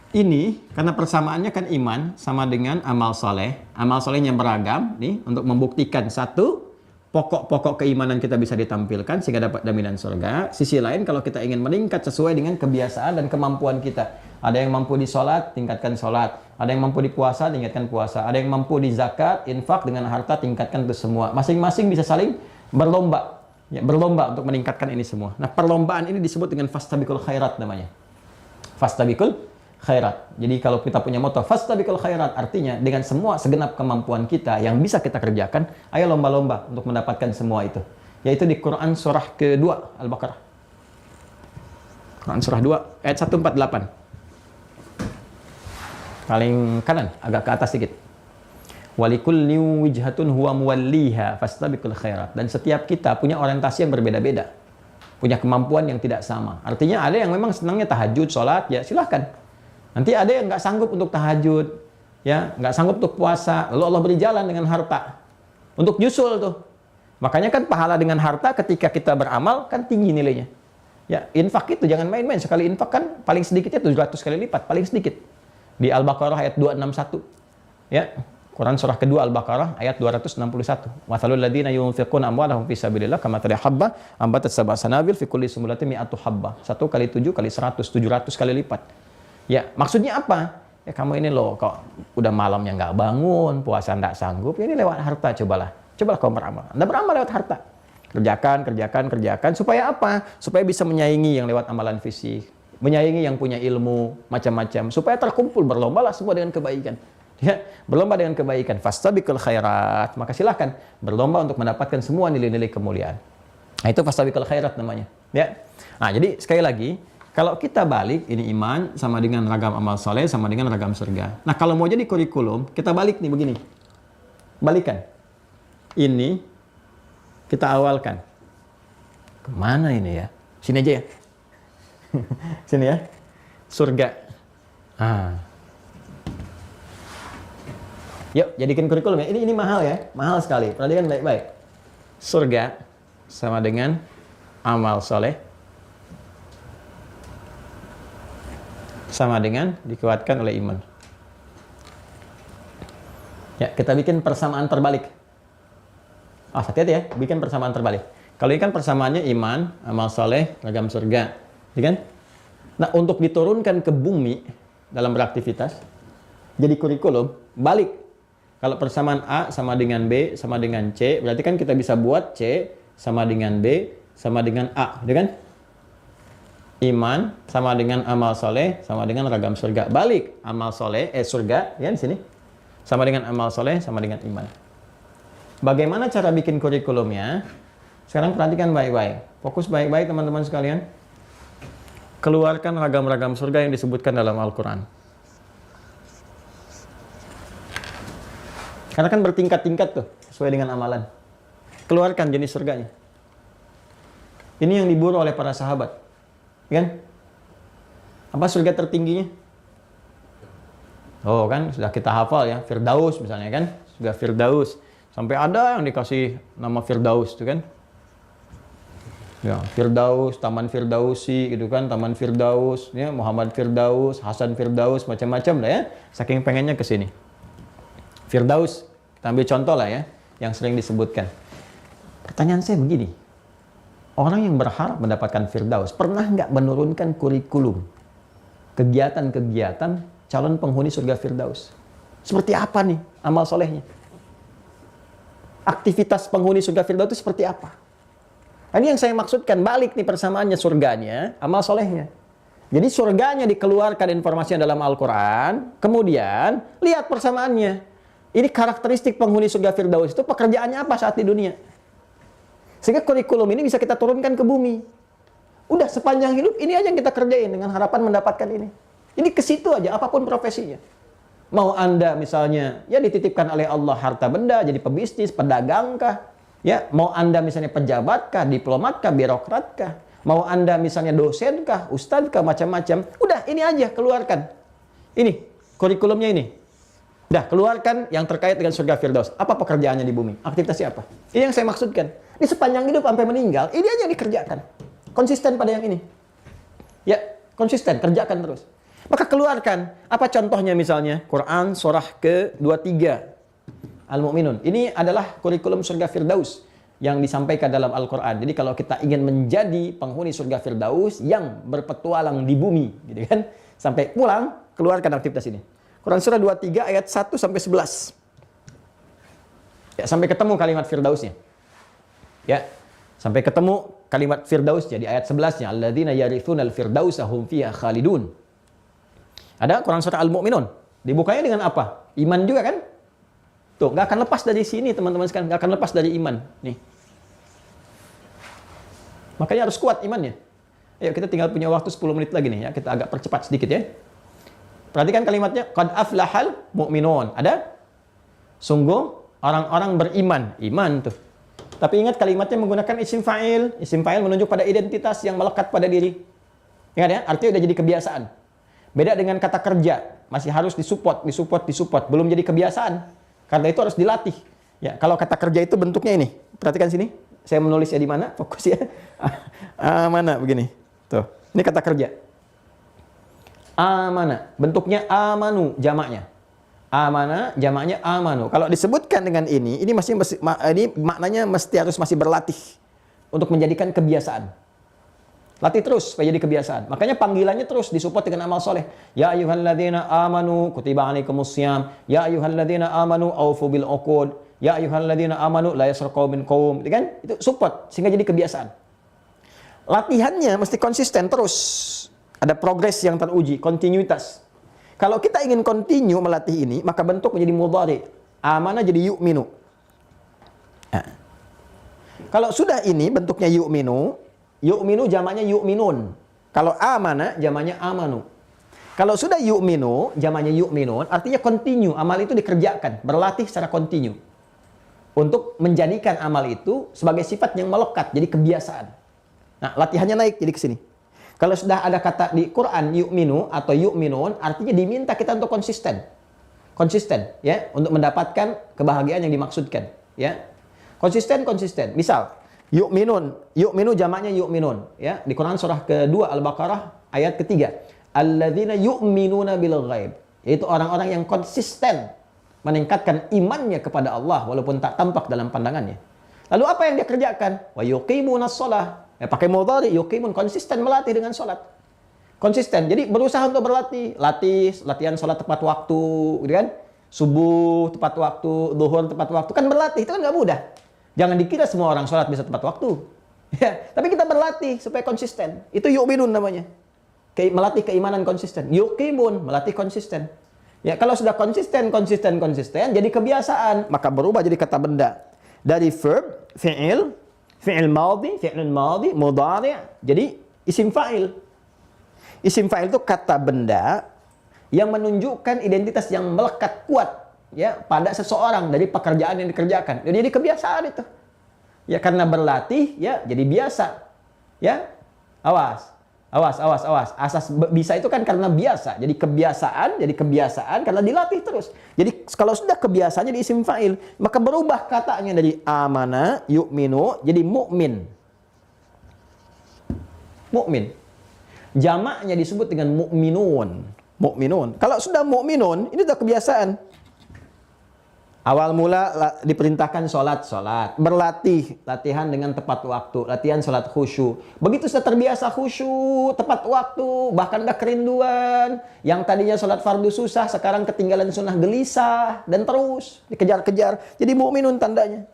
Ini, karena persamaannya kan iman, sama dengan amal soleh. Amal solehnya beragam, nih, untuk membuktikan satu, pokok-pokok keimanan kita bisa ditampilkan, sehingga dapat jaminan surga. Sisi lain, kalau kita ingin meningkat sesuai dengan kebiasaan dan kemampuan kita. Ada yang mampu di sholat, tingkatkan sholat. Ada yang mampu di puasa, tingkatkan puasa. Ada yang mampu di zakat, infak dengan harta, tingkatkan itu semua. Masing-masing bisa saling berlomba. Ya, berlomba untuk meningkatkan ini semua. Nah, perlombaan ini disebut dengan fastabiqul khairat namanya. Fastabiqul khairat. Jadi kalau kita punya moto fastabiqul khairat, artinya dengan semua segenap kemampuan kita yang bisa kita kerjakan, ayo lomba-lomba untuk mendapatkan semua itu. Yaitu di Quran surah kedua Al-Baqarah. Quran surah 2 ayat 148. Paling kanan, agak ke atas sedikit. Walikulli wijhatun huwa muwalliha fastabiqul khairat. Dan setiap kita punya orientasi yang berbeda-beda. Punya kemampuan yang tidak sama. Artinya ada yang memang senangnya tahajud, sholat, ya silahkan. Nanti ada yang nggak sanggup untuk tahajud, ya nggak sanggup untuk puasa. Lalu Allah beri jalan dengan harta untuk nyusul tuh. Makanya kan pahala dengan harta ketika kita beramal kan tinggi nilainya. Ya infak itu jangan main-main. Sekali infak kan paling sedikitnya 700 kali lipat, paling sedikit. Di Al-Baqarah ayat 261. Ya, Quran surah kedua Al-Baqarah ayat 261. Mathalul ladzina yunfiquna amwalahum fi sabilillah kamathali habba ambatat sab'a sanabil fi kulli sumbulatin mi'atu habba. 1 kali 7 kali 100, 700 kali lipat. Ya, maksudnya apa? Ya kamu ini loh kok udah malamnya nggak bangun, puasa nggak sanggup, ya ini lewat harta cobalah. Cobalah kau beramal. Anda beramal lewat harta. Kerjakan supaya apa? Supaya bisa menyaingi yang lewat amalan fisik. Menyaingi yang punya ilmu macam-macam supaya terkumpul berlombalah semua dengan kebaikan, ya berlomba dengan kebaikan fastabiqul khairat, maka silahkan berlomba untuk mendapatkan semua nilai-nilai kemuliaan. Nah itu fastabiqul khairat namanya, ya. Nah jadi sekali lagi kalau kita balik ini iman sama dengan ragam amal soleh sama dengan ragam surga. Nah kalau mau jadi kurikulum kita balik nih begini, balikan ini kita awalkan kemana ini ya, sini aja ya. Sini ya, surga. Yuk, jadikan kurikulum ya. Ini mahal ya, mahal sekali. Perhatikan baik-baik. Surga sama dengan amal soleh, sama dengan dikuatkan oleh iman. Ya, kita bikin persamaan terbalik. Hati-hati ya, bikin persamaan terbalik. Kalau ini kan persamaannya iman, amal soleh, ragam surga. Ya kan? Nah, untuk diturunkan ke bumi dalam beraktivitas, jadi kurikulum, balik. Kalau persamaan A sama dengan B sama dengan C, berarti kan kita bisa buat C sama dengan B sama dengan A, ya kan? Iman sama dengan amal soleh sama dengan ragam surga. Balik, amal soleh, surga, ya di sini. Sama dengan amal soleh sama dengan iman. Bagaimana cara bikin kurikulumnya? Sekarang perhatikan baik-baik. Fokus baik-baik teman-teman sekalian. Keluarkan ragam-ragam surga yang disebutkan dalam Al-Quran. Karena kan bertingkat-tingkat tuh, sesuai dengan amalan. Keluarkan jenis surganya. Ini yang diburu oleh para sahabat. Kan? Apa surga tertingginya? Oh kan, sudah kita hafal ya, Firdaus misalnya kan. Surga Firdaus. Sampai ada yang dikasih nama Firdaus tuh kan. Ya, Firdaus, Taman Firdausi gitu kan, Taman Firdaus, ya, Muhammad Firdaus, Hasan Firdaus, macam-macam lah ya. Saking pengennya ke sini. Firdaus, kita ambil contoh lah ya, yang sering disebutkan. Pertanyaan saya begini, orang yang berharap mendapatkan Firdaus, pernah nggak menurunkan kurikulum kegiatan-kegiatan calon penghuni surga Firdaus? Seperti apa nih amal solehnya? Aktivitas penghuni surga Firdaus itu seperti apa? Ini yang saya maksudkan, balik nih persamaannya surganya, amal solehnya. Jadi surganya dikeluarkan informasinya dalam Al-Quran, kemudian lihat persamaannya. Ini karakteristik penghuni surga Firdaus itu pekerjaannya apa saat di dunia. Sehingga kurikulum ini bisa kita turunkan ke bumi. Udah sepanjang hidup ini aja yang kita kerjain dengan harapan mendapatkan ini. Ini ke situ aja, apapun profesinya. Mau Anda misalnya, ya dititipkan oleh Allah harta benda, jadi pebisnis, pedagangkah? Ya, mau Anda misalnya pejabatkah, diplomatkah, birokratkah? Mau Anda misalnya dosenkah, ustadzkah, macam-macam? Udah, ini aja, keluarkan. Ini, kurikulumnya ini. Udah, keluarkan yang terkait dengan surga Firdaus. Apa pekerjaannya di bumi? Aktivitasnya apa? Ini yang saya maksudkan. Ini sepanjang hidup sampai meninggal, ini aja yang dikerjakan. Konsisten pada yang ini. Ya, konsisten, kerjakan terus. Maka keluarkan. Apa contohnya misalnya? Quran surah ke-23. Al-Mu'minun. Ini adalah kurikulum surga Firdaus yang disampaikan dalam Al-Quran. Jadi kalau kita ingin menjadi penghuni surga Firdaus yang berpetualang di bumi, gitu kan? Sampai pulang, keluarkan aktivitas ini. Quran surah 23 ayat 1 sampai 11. Ya, sampai ketemu kalimat Firdausnya. Ya, sampai ketemu kalimat Firdaus jadi ayat 11-nya. Alladzina yarithunal firdausa hum fiha khalidun. Ada Quran surah Al-Mu'minun. Dibukanya dengan apa? Iman juga kan? Tuh, nggak akan lepas dari sini teman-teman sekalian, nggak akan lepas dari iman. Nih. Makanya harus kuat imannya. Ayo kita tinggal punya waktu 10 menit lagi nih ya, kita agak percepat sedikit ya. Perhatikan kalimatnya, qad aflahal mu'minun. Ada? Sungguh orang-orang beriman. Iman tuh. Tapi ingat kalimatnya menggunakan isim fa'il. Isim fa'il menunjuk pada identitas yang melekat pada diri. Ingat ya, artinya udah jadi kebiasaan. Beda dengan kata kerja, masih harus disupport. Belum jadi kebiasaan. Karena itu harus dilatih. Ya, kalau kata kerja itu bentuknya ini. Perhatikan sini. Saya menulisnya di mana? Fokus ya. Mana begini. Tuh. Ini kata kerja. Amana. Bentuknya amanu jamaknya. Amana jamaknya amanu. Kalau disebutkan dengan ini maknanya masih berlatih untuk menjadikan kebiasaan. Latih terus supaya jadi kebiasaan. Makanya panggilannya terus disupport dengan amal soleh. Ya ayyuhalladzina amanu kutiba alaikumussyam. Ya ayyuhalladzina amanu aufu bil uqud. Ya ayyuhalladzina amanu la yasraq qaumin qaum. Itu kan? Itu support sehingga jadi kebiasaan. Latihannya mesti konsisten terus. Ada progres yang teruji, kontinuitas. Kalau kita ingin continue melatih ini, maka bentuk menjadi mudhari. Amana jadi yu'minu. Nah. Kalau sudah ini bentuknya yu'minu jamaknya yu'minun. Kalau amana jamaknya amanu. Kalau sudah yu'minu jamaknya yu'minun, artinya continue, amal itu dikerjakan, berlatih secara continue. Untuk menjadikan amal itu sebagai sifat yang melekat, jadi kebiasaan. Nah, latihannya naik jadi ke sini. Kalau sudah ada kata di Quran yu'minu atau yu'minun, artinya diminta kita untuk konsisten. Konsisten ya, untuk mendapatkan kebahagiaan yang dimaksudkan, ya. Konsisten. Misal yu'minu jamaknya yu'minun, ya. Di Quran surah kedua Al-Baqarah ayat ketiga. Alladzina yu'minuna bil ghaib. Yaitu orang-orang yang konsisten meningkatkan imannya kepada Allah walaupun tak tampak dalam pandangannya. Lalu apa yang dia kerjakan? Wa yuqimunas shalah. Ya, pakai mudhari, yuqimun, konsisten melatih dengan sholat. Konsisten. Jadi berusaha untuk berlatih. Latihan sholat tepat waktu, gitu kan? Subuh tepat waktu, zuhur tepat waktu. Kan berlatih, itu kan nggak mudah. Jangan dikira semua orang sholat bisa tepat waktu. Ya, tapi kita berlatih supaya konsisten. Itu yu'minun namanya. Melatih keimanan konsisten. Yuqimun, melatih konsisten. Ya, kalau sudah konsisten, jadi kebiasaan, maka berubah jadi kata benda. Dari verb, fi'il madhi, mudhari', jadi isim fa'il. Isim fa'il itu kata benda yang menunjukkan identitas yang melekat kuat ya pada seseorang dari pekerjaan yang dikerjakan. Jadi kebiasaan itu. Ya karena berlatih ya jadi biasa. Ya. Awas. Asas bisa itu kan karena biasa. Jadi kebiasaan karena dilatih terus. Jadi kalau sudah kebiasaannya di isim fa'il, maka berubah katanya dari amana, yu'minu, jadi mu'min. Mu'min. Jamaknya disebut dengan mu'minun. Kalau sudah mu'minun, ini sudah kebiasaan. Awal mula diperintahkan sholat. Berlatih, latihan dengan tepat waktu. Latihan sholat khusyuk. Begitu sudah terbiasa khusyuk, tepat waktu, bahkan udah kerinduan. Yang tadinya sholat fardu susah, sekarang ketinggalan sunnah gelisah. Dan terus dikejar-kejar. Jadi mu'minun tandanya.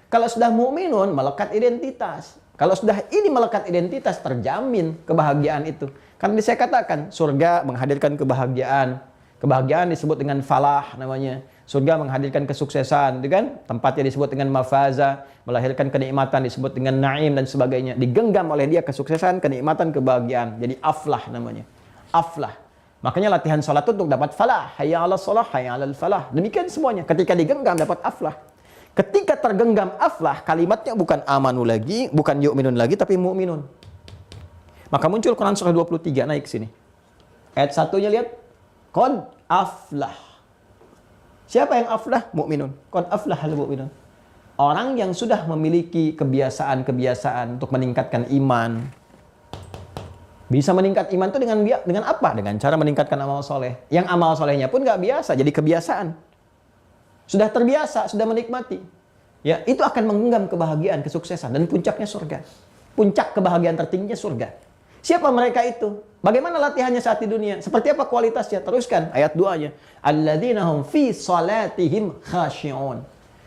Kalau sudah mu'minun, melekat identitas. Kalau sudah ini melekat identitas, terjamin kebahagiaan itu. Karena saya katakan, surga menghadirkan kebahagiaan. Kebahagiaan disebut dengan falah namanya. Surga menghadirkan kesuksesan, gitu kan? Tempatnya disebut dengan mafaza, melahirkan kenikmatan disebut dengan naim dan sebagainya. Digenggam oleh dia kesuksesan, kenikmatan, kebahagiaan. Jadi aflah namanya. Aflah. Makanya latihan salat itu untuk dapat falah. Hayya 'alas shalah, hayya 'alal falah. Demikian semuanya. Ketika digenggam dapat aflah. Ketika tergenggam aflah, kalimatnya bukan amanu lagi, bukan yu'minun lagi, tapi mu'minun. Maka muncul Quran surah 23 naik sini. Ayat 1-nya lihat. Qad aflah. Siapa yang aflah? Mu'minun. Qad aflahal mu'minun. Orang yang sudah memiliki kebiasaan-kebiasaan untuk meningkatkan iman. Bisa meningkat iman itu dengan apa? Dengan cara meningkatkan amal soleh. Yang amal solehnya pun nggak biasa, jadi kebiasaan. Sudah terbiasa, sudah menikmati. Ya, itu akan menggenggam kebahagiaan, kesuksesan, dan puncaknya surga. Puncak kebahagiaan tertingginya surga. Siapa mereka itu? Bagaimana latihannya saat di dunia? Seperti apa kualitasnya? Teruskan ayat 2-nya. Alladzina hum fi salatihim khashi'un.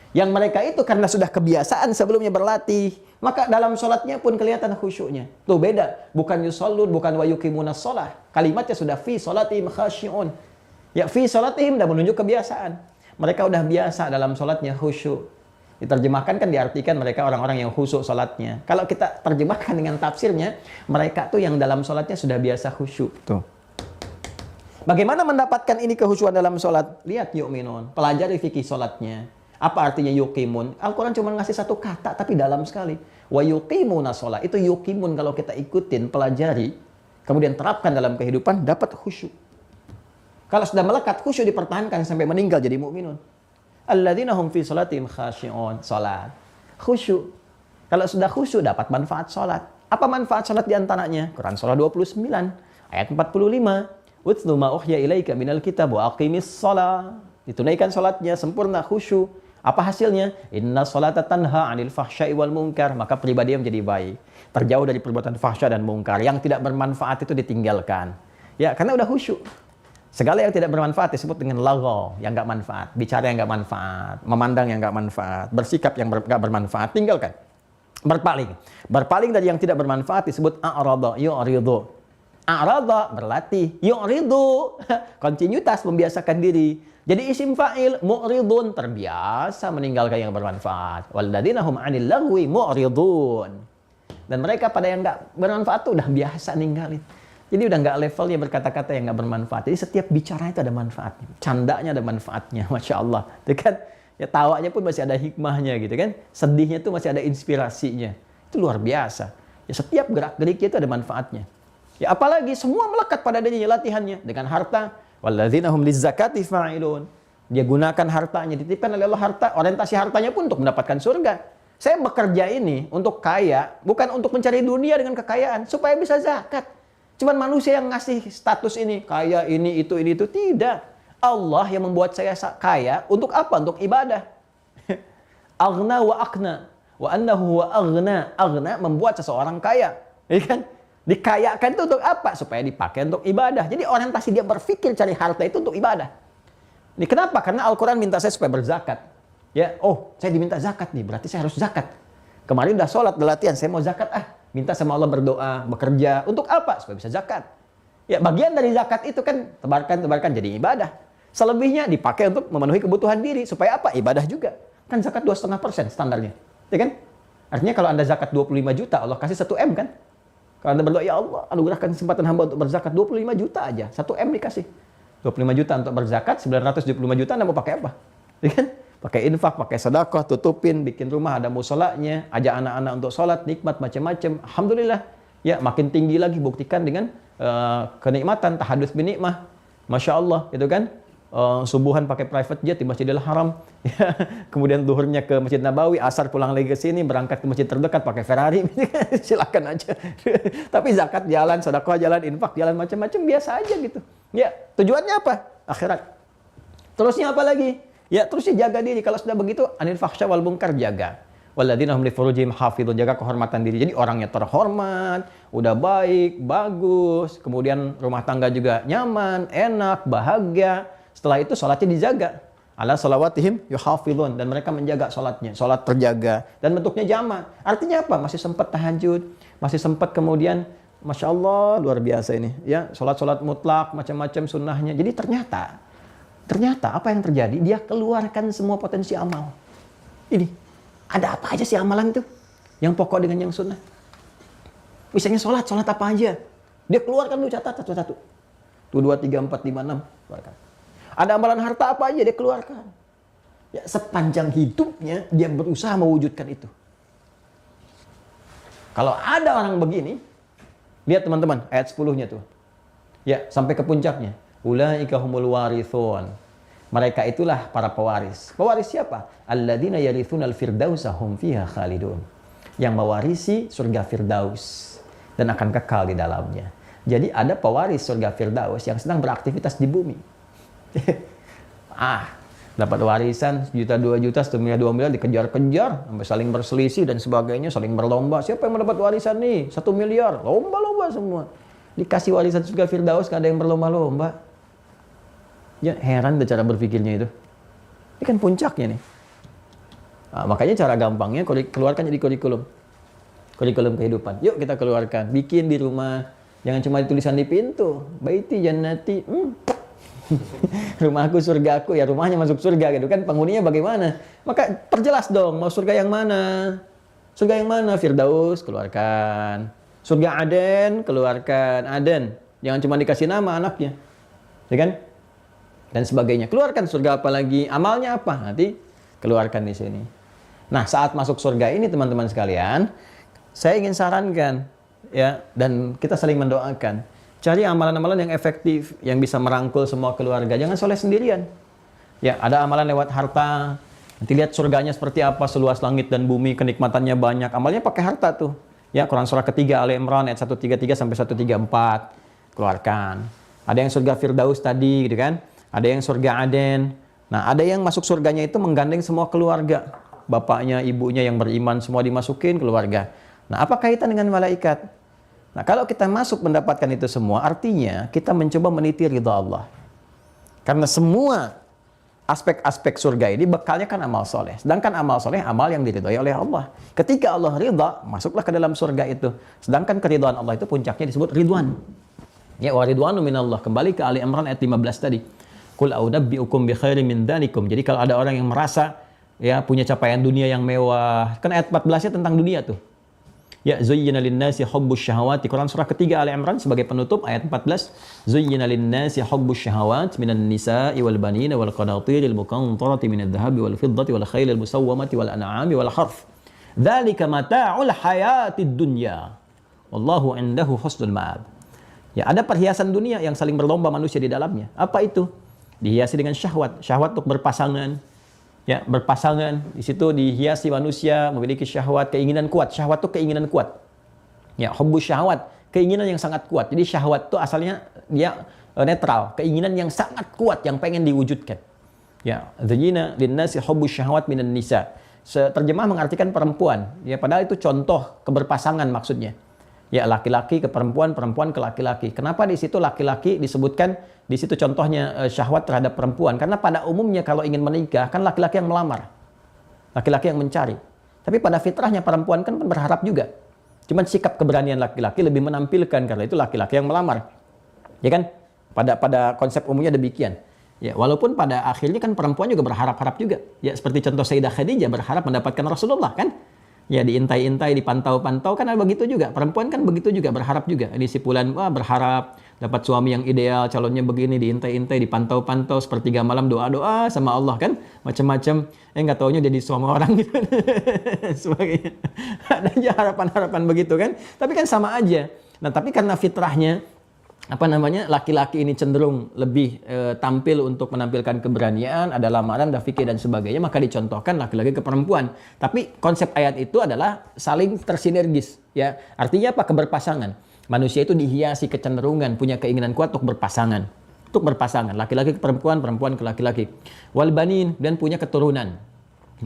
Yang mereka itu karena sudah kebiasaan sebelumnya berlatih, maka dalam sholatnya pun kelihatan khusyuknya. Tuh beda, bukan yusallun, bukan wa yuqimunas shalah. Kalimatnya sudah fi sholatihim khasyi'un. Ya fi sholatihim dah menunjuk kebiasaan. Mereka udah biasa dalam sholatnya khusyuk. Diterjemahkan kan diartikan mereka orang-orang yang khusyuk sholatnya. Kalau kita terjemahkan dengan tafsirnya, mereka tuh yang dalam sholatnya sudah biasa khusyuk. Tuh. Bagaimana mendapatkan ini kehusyuan dalam sholat? Lihat yu'minun, pelajari fikih sholatnya. Apa artinya yuqimun? Al-Quran cuma ngasih satu kata, tapi dalam sekali. Wa yuqimuna sholat. Itu yuqimun kalau kita ikutin, pelajari, kemudian terapkan dalam kehidupan, dapat khusyuk. Kalau sudah melekat, khusyuk dipertahankan sampai meninggal jadi mukminun. Alladzina hum fi sholatihim khasyi'un. Sholat. Khusyuk. Kalau sudah khusyuk, dapat manfaat sholat. Apa manfaat sholat diantaranya? Quran surah 29, ayat 45. Utlu ma uhya ilaika minal kitab wa aqimis sholat. Ditunaikan sholatnya, sempurna khusyuk. Apa hasilnya? Inna sholata tanha 'anil fahsya'i wal munkar. Maka pribadi yang menjadi baik. Terjauh dari perbuatan fahsya dan mungkar. Yang tidak bermanfaat itu ditinggalkan. Ya, karena udah khusyuk. Segala yang tidak bermanfaat disebut dengan laghaw, yang enggak manfaat. Bicara yang enggak manfaat. Memandang yang enggak manfaat. Bersikap yang enggak bermanfaat. Tinggalkan. Berpaling. Berpaling dari yang tidak bermanfaat disebut a'rada, yu'ridu. A'rada, berlatih. Yu'ridu, kontinuitas, membiasakan diri. Jadi isim fa'il, mu'ridun, terbiasa meninggalkan yang bermanfaat. Walladzina hum 'anil lagwi mu'ridun. Dan mereka pada yang enggak bermanfaat tuh udah biasa ninggalin. Jadi udah enggak levelnya berkata-kata yang enggak bermanfaat. Jadi setiap bicara itu ada manfaatnya. Candanya ada manfaatnya, Masya Allah. Itu kan, ya tawanya pun masih ada hikmahnya gitu kan. Sedihnya tuh masih ada inspirasinya. Itu luar biasa. Ya setiap gerak-geriknya itu ada manfaatnya. Ya apalagi semua melekat pada dirinya latihannya. Dengan harta, walladzina hum lizzakati fa'ilun. Dia gunakan hartanya, dititipkan oleh Allah harta, orientasi hartanya pun untuk mendapatkan surga. Saya bekerja ini untuk kaya, bukan untuk mencari dunia dengan kekayaan, supaya bisa zakat. Cuman manusia yang ngasih status ini, kaya ini, itu, tidak. Allah yang membuat saya kaya, untuk apa? Untuk ibadah. Aghna wa akna, wa annahu wa aghna. Aghna membuat seseorang kaya. Ya kan? Dikayakan itu untuk apa? Supaya dipakai untuk ibadah. Jadi orientasi dia berpikir cari harta itu untuk ibadah. Ini kenapa? Karena Al-Quran minta saya supaya berzakat. Ya, oh saya diminta zakat nih, berarti saya harus zakat. Kemarin udah sholat, udah latihan, saya mau zakat. Minta sama Allah berdoa, bekerja. Untuk apa? Supaya bisa zakat. Ya bagian dari zakat itu kan tebarkan jadi ibadah. Selebihnya dipakai untuk memenuhi kebutuhan diri. Supaya apa? Ibadah juga. Kan zakat 2,5% standarnya. Ya kan? Artinya kalau Anda zakat 25 juta, Allah kasih 1 M kan? Kalau Anda berdoa, ya Allah, anugerahkan kesempatan hamba untuk berzakat 25 juta aja. 1 M dikasih. 25 juta untuk berzakat, 975 juta Anda mau pakai apa? Ya kan? Pakai infak, pakai sedekah, tutupin, bikin rumah ada musolanya, ajak anak-anak untuk sholat, nikmat macam-macam. Alhamdulillah. Ya, makin tinggi lagi buktikan dengan kenikmatan tahadduts bin nikmah. Masya Allah, gitu kan? Subuhan pakai private jet di Masjidil Haram. Ya, kemudian duhurnya ke Masjid Nabawi, asar pulang lagi ke sini, berangkat ke masjid terdekat pakai Ferrari. Silakan aja. Tapi zakat jalan, sedekah jalan, infak jalan, macam-macam biasa aja gitu. Ya, tujuannya apa? Akhirat. Terusnya apa lagi? Ya, terusnya jaga diri. Kalau sudah begitu, anil fahsya wal munkar, jaga. Walladzina hum li furujihim hafizun, jaga kehormatan diri. Jadi orangnya terhormat, udah baik, bagus, kemudian rumah tangga juga nyaman, enak, bahagia. Setelah itu salatnya dijaga. Ala salawatihim yuhafizun, dan mereka menjaga salatnya. Salat terjaga dan bentuknya jamaah. Artinya apa? Masih sempat tahajud, masih sempat kemudian Masya Allah, luar biasa ini. Ya, salat-salat mutlak, macam-macam sunnahnya. Jadi ternyata apa yang terjadi? Dia keluarkan semua potensi amal. Ini, ada apa aja sih amalan itu? Yang pokok dengan yang sunnah. Misalnya salat apa aja? Dia keluarkan dulu, catat satu-satu. 2, 3, 4, 5, 6. Keluarkan. Ada amalan harta apa aja dia keluarkan. Ya, sepanjang hidupnya dia berusaha mewujudkan itu. Kalau ada orang begini, lihat teman-teman ayat 10-nya tuh. Ya, sampai ke puncaknya. Ulaika humul warithun. Mereka itulah para pewaris. Pewaris siapa? Alladzina yarithunal firdausa hum fiha khalidun. Yang mewarisi surga Firdaus dan akan kekal di dalamnya. Jadi ada pewaris surga Firdaus yang sedang beraktivitas di bumi. Dapat warisan 1 juta, 2 juta, 1 miliar, 2 miliar, dikejar-kejar sampai saling berselisih dan sebagainya, saling berlomba. Siapa yang mendapat warisan nih? 1 miliar. Lomba-lomba semua. Dikasih warisan surga Firdaus, gak ada yang berlomba-lomba. Ya, heran deh cara berpikirnya itu. Ini kan puncaknya nih. Nah, makanya cara gampangnya keluarkan jadi kurikulum. Kurikulum kehidupan. Yuk kita keluarkan. Bikin di rumah. Jangan cuma tulisan di pintu. Baiti jannati. Rumahku surgaku. Ya rumahnya masuk surga gitu kan. Penghuninya bagaimana? Maka perjelas dong. Mau surga yang mana? Surga yang mana? Firdaus, keluarkan. Surga Aden, keluarkan. Aden. Jangan cuma dikasih nama anaknya. Ya kan? Dan sebagainya. Keluarkan surga apa lagi? Amalnya apa? Nanti keluarkan di sini. Nah, saat masuk surga ini teman-teman sekalian, saya ingin sarankan ya, dan kita saling mendoakan. Cari amalan-amalan yang efektif, yang bisa merangkul semua keluarga. Jangan soleh sendirian. Ya, ada amalan lewat harta. Nanti lihat surganya seperti apa, seluas langit dan bumi, kenikmatannya banyak. Amalnya pakai harta tuh. Ya, Quran surah ketiga Ali Imran ayat 133 sampai 134. Keluarkan. Ada yang surga Firdaus tadi gitu kan. Ada yang surga Aden. Nah, ada yang masuk surganya itu menggandeng semua keluarga. Bapaknya, ibunya yang beriman semua dimasukin keluarga. Nah, apa kaitan dengan malaikat? Nah, kalau kita masuk mendapatkan itu semua, artinya kita mencoba meniti ridha Allah. Karena semua aspek-aspek surga ini bekalnya kan amal soleh. Sedangkan amal soleh, amal yang diridhoi oleh Allah. Ketika Allah ridha, masuklah ke dalam surga itu. Sedangkan keridhaan Allah itu puncaknya disebut ridwan. Ya, wa ridwanu minallah. Kembali ke Ali Imran ayat 15 tadi. Qul a'unabbi'ukum bi khairin min dzalikum. Jadi kalau ada orang yang merasa ya punya capaian dunia yang mewah, kan ayat 14-nya tentang dunia tuh. Ya, zuyyina lin-nasi hubbus syahawati. Quran surah ketiga Ali Imran sebagai penutup ayat 14. Zuyyina lin-nasi hubbus syahawati minan nisa'i wal banina wal qanatiril muqantarati minadh dhahabi wal fiddati wal khailil musawwamati wal an'ami wal harf. Dzalika mata'ul hayatid dunya. Wallahu 'indahu husnul ma'ab. Ya, ada perhiasan dunia yang saling berlomba manusia di dalamnya. Apa itu? Dihiasi dengan syahwat. Syahwat untuk berpasangan. Ya, berpasangan. Di situ dihiasi manusia memiliki syahwat, keinginan kuat. Syahwat itu keinginan kuat. Ya, hubbus syahwat, keinginan yang sangat kuat. Jadi syahwat itu asalnya dia netral, keinginan yang sangat kuat yang pengen diwujudkan. Ya, zayyina linnasi hubbus syahwat minan nisa. Terjemah mengartikan perempuan. Ya, padahal itu contoh keberpasangan maksudnya. Ya, laki-laki ke perempuan, perempuan ke laki-laki. Kenapa di situ laki-laki disebutkan, di situ contohnya syahwat terhadap perempuan? Karena pada umumnya kalau ingin menikah, kan laki-laki yang melamar. Laki-laki yang mencari. Tapi pada fitrahnya perempuan kan berharap juga. Cuman sikap keberanian laki-laki lebih menampilkan, karena itu laki-laki yang melamar. Ya kan? Pada konsep umumnya demikian. Ya, walaupun pada akhirnya kan perempuan juga berharap-harap juga. Ya, seperti contoh Sayyidah Khadijah berharap mendapatkan Rasulullah kan? Ya, diintai-intai, dipantau-pantau, kan ada begitu juga. Perempuan kan begitu juga, berharap juga. Ini si Fulan, wah berharap dapat suami yang ideal, calonnya begini, diintai-intai, dipantau-pantau, sepertiga malam doa-doa sama Allah kan, macam-macam. Nggak taunya jadi suami orang gitu. Sebagainya. Ada aja harapan-harapan begitu kan. Tapi kan sama aja. Nah, tapi karena fitrahnya, laki-laki ini cenderung lebih tampil untuk menampilkan keberanian, ada lamaran, ada fikih dan sebagainya, maka dicontohkan laki-laki ke perempuan. Tapi konsep ayat itu adalah saling tersinergis, ya. Artinya apa? Keberpasangan. Manusia itu dihiasi kecenderungan, punya keinginan kuat untuk berpasangan. Untuk berpasangan, laki-laki ke perempuan, perempuan ke laki-laki. Wal banin, dan punya keturunan.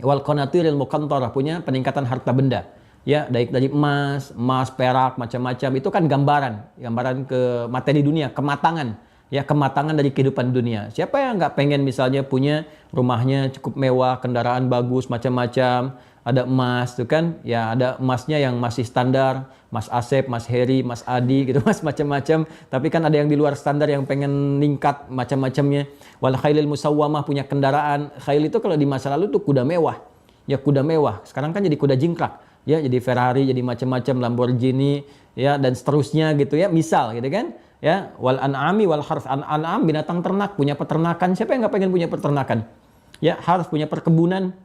Wal qanatiril muqantarah, punya peningkatan harta benda. Ya, dari emas, perak, macam-macam. Itu kan gambaran ke materi dunia, kematangan. Ya, kematangan dari kehidupan dunia. Siapa yang nggak pengen misalnya punya rumahnya cukup mewah, kendaraan bagus, macam-macam. Ada emas, tuh kan? Ya, ada emasnya yang masih standar. Mas Asep, Mas Heri, Mas Adi, gitu, Mas macam-macam. Tapi kan ada yang di luar standar yang pengen ningkat macam-macamnya. Wal khailil musawwamah, punya kendaraan. Khail itu kalau di masa lalu tuh kuda mewah. Ya, kuda mewah. Sekarang kan jadi kuda jingkrak. Ya, jadi Ferrari, jadi macam-macam, Lamborghini, ya, dan seterusnya gitu ya, misal gitu kan. Ya, wal an'ami wal harf. An'am binatang ternak, punya peternakan. Siapa yang nggak pengen punya peternakan? Ya, harf, punya perkebunan.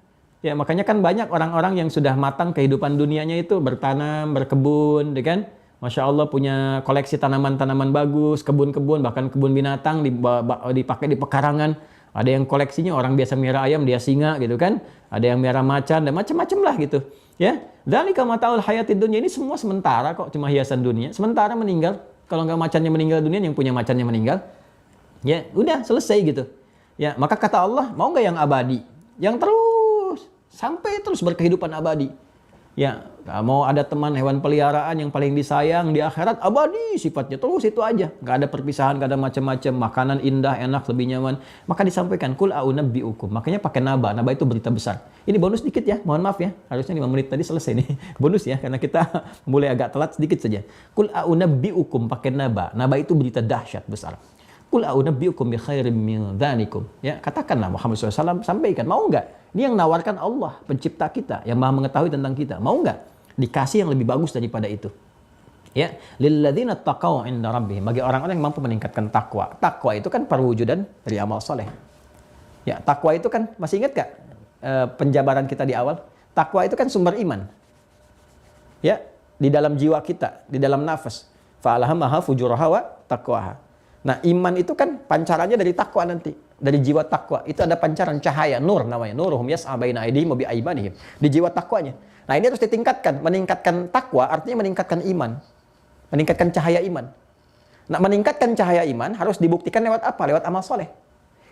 Ya, makanya kan banyak orang-orang yang sudah matang kehidupan dunianya itu bertanam, berkebun, gitu kan. Masya Allah punya koleksi tanaman-tanaman bagus, kebun-kebun, bahkan kebun binatang dipakai di pekarangan. Ada yang koleksinya orang biasa miara ayam, dia singa gitu kan. Ada yang miara macan dan macam-macam lah gitu. Ya, dzalika mata'ul hayatid dunya, ini semua sementara kok, cuma hiasan dunia. Sementara meninggal, kalau nggak macannya meninggal dunia, yang punya macannya meninggal. Ya, udah selesai gitu. Ya, maka kata Allah, mau nggak yang abadi? Yang terus sampai terus berkehidupan abadi. Ya, Mau ada teman hewan peliharaan yang paling disayang di akhirat, abadi sifatnya. Terus itu aja. Nggak ada perpisahan, nggak ada macam-macam. Makanan indah, enak, lebih nyaman. Maka disampaikan, kul a'unabbi'ukum. Makanya pakai naba. Naba itu berita besar. Ini bonus dikit ya, mohon maaf ya. Harusnya 5 menit tadi selesai nih. Bonus ya, karena kita mulai agak telat sedikit saja. Kul a'unabbi'ukum, pakai naba. Naba itu berita dahsyat besar. Kul a'unabbi'ukum bi khairim min dzanikum. Ya, katakanlah Muhammad SAW, sampaikan. Mau nggak? Ini yang nawarkan Allah, pencipta kita, yang maha mengetahui tentang kita. Mau nggak? Dikasih yang lebih bagus daripada itu. Ya, lilladzina taqaw 'inda rabbihim, bagi orang-orang yang mampu meningkatkan takwa. Takwa itu kan perwujudan dari amal soleh. Ya, takwa itu kan, masih ingat gak penjabaran kita di awal? Takwa itu kan sumber iman. Ya, di dalam jiwa kita, di dalam nafas. Fa'alhamaha fujuraha wa taqwaha. Nah, iman itu kan pancarannya dari takwa nanti. Dari jiwa takwa. Itu ada pancaran cahaya, nur namanya. Nuruhum yas'a baina aydihim wa bi aymanihim. Di jiwa takwanya. Nah, ini harus ditingkatkan. Meningkatkan takwa artinya meningkatkan iman. Meningkatkan cahaya iman. Nah, meningkatkan cahaya iman harus dibuktikan lewat apa? Lewat amal soleh.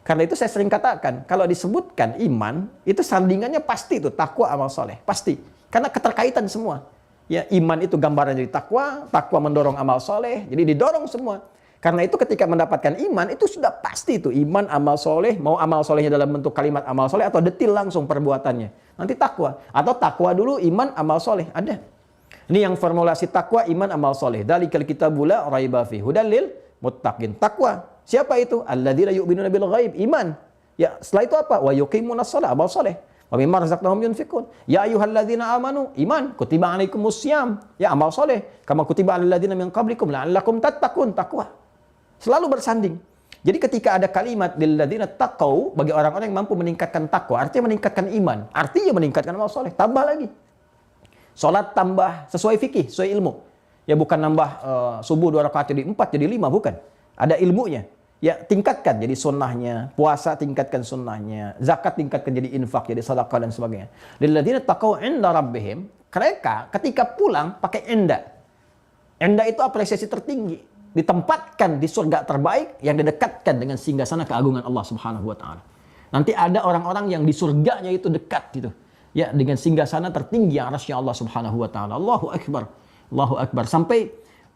Karena itu saya sering katakan, kalau disebutkan iman, itu sandingannya pasti itu takwa amal soleh. Pasti. Karena keterkaitan semua. Ya, iman itu gambaran dari takwa, takwa mendorong amal soleh, jadi didorong semua. Karena itu ketika mendapatkan iman, itu sudah pasti itu. Iman, amal soleh, mau amal solehnya dalam bentuk kalimat amal soleh, atau detil langsung perbuatannya. Nanti takwa. Atau takwa dulu, iman, amal soleh. Ada. Ini yang formulasi takwa, iman, amal soleh. Dzalikal kitabu la raiba fihi hudal lil muttaqin. Takwa. Siapa itu? Alladzina yu'minuna bil ghaib. Iman. Ya, setelah itu apa? Wa yuqimunas shalah, amal soleh. Wa mimma razaqnahum yunfiqun. Ya ayyuhalladzina amanu, iman. Kutiba alaikumus syiyam. Ya, amal soleh. Kama kutiba alal ladzina min qablikum la'allakum tattaqun. Takwa. Selalu bersanding. Jadi ketika ada kalimat lilladzina taqau, bagi orang-orang yang mampu meningkatkan takwa, artinya meningkatkan iman, artinya meningkatkan amal soleh, tambah lagi. Salat tambah sesuai fikih, sesuai ilmu. Ya bukan nambah subuh 2 rakaat jadi 4 jadi 5, bukan. Ada ilmunya. Ya tingkatkan jadi sunnahnya, puasa tingkatkan sunnahnya, zakat tingkatkan jadi infak, jadi sedekah dan sebagainya. Lilladzina taqau 'inda rabbihim, mereka ketika pulang pakai enda. Enda itu apresiasi tertinggi. Ditempatkan di surga terbaik yang didekatkan dengan singgasana keagungan Allah Subhanahu wa taala. Nanti ada orang-orang yang di surganya itu dekat gitu. Ya, dengan singgasana tertinggi yang arasy Allah Subhanahu wa taala. Allahu akbar. Allahu akbar sampai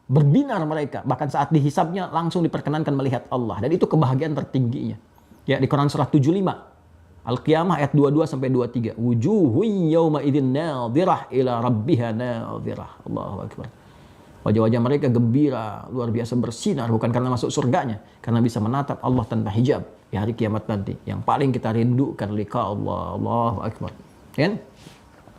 berbinar mereka, bahkan saat dihisabnya langsung diperkenankan melihat Allah, dan itu kebahagiaan tertingginya. Ya, di Quran surah 75 Al-Qiyamah ayat 22 sampai 23. Wujuhun yauma idzin nadhirah ila rabbiha nadhirah. Allahu akbar. Wajah-wajah mereka gembira, luar biasa bersinar, bukan karena masuk surganya, karena bisa menatap Allah tanpa hijab di hari kiamat nanti. Yang paling kita rindukan liqa Allah. Allahu akbar. Kan?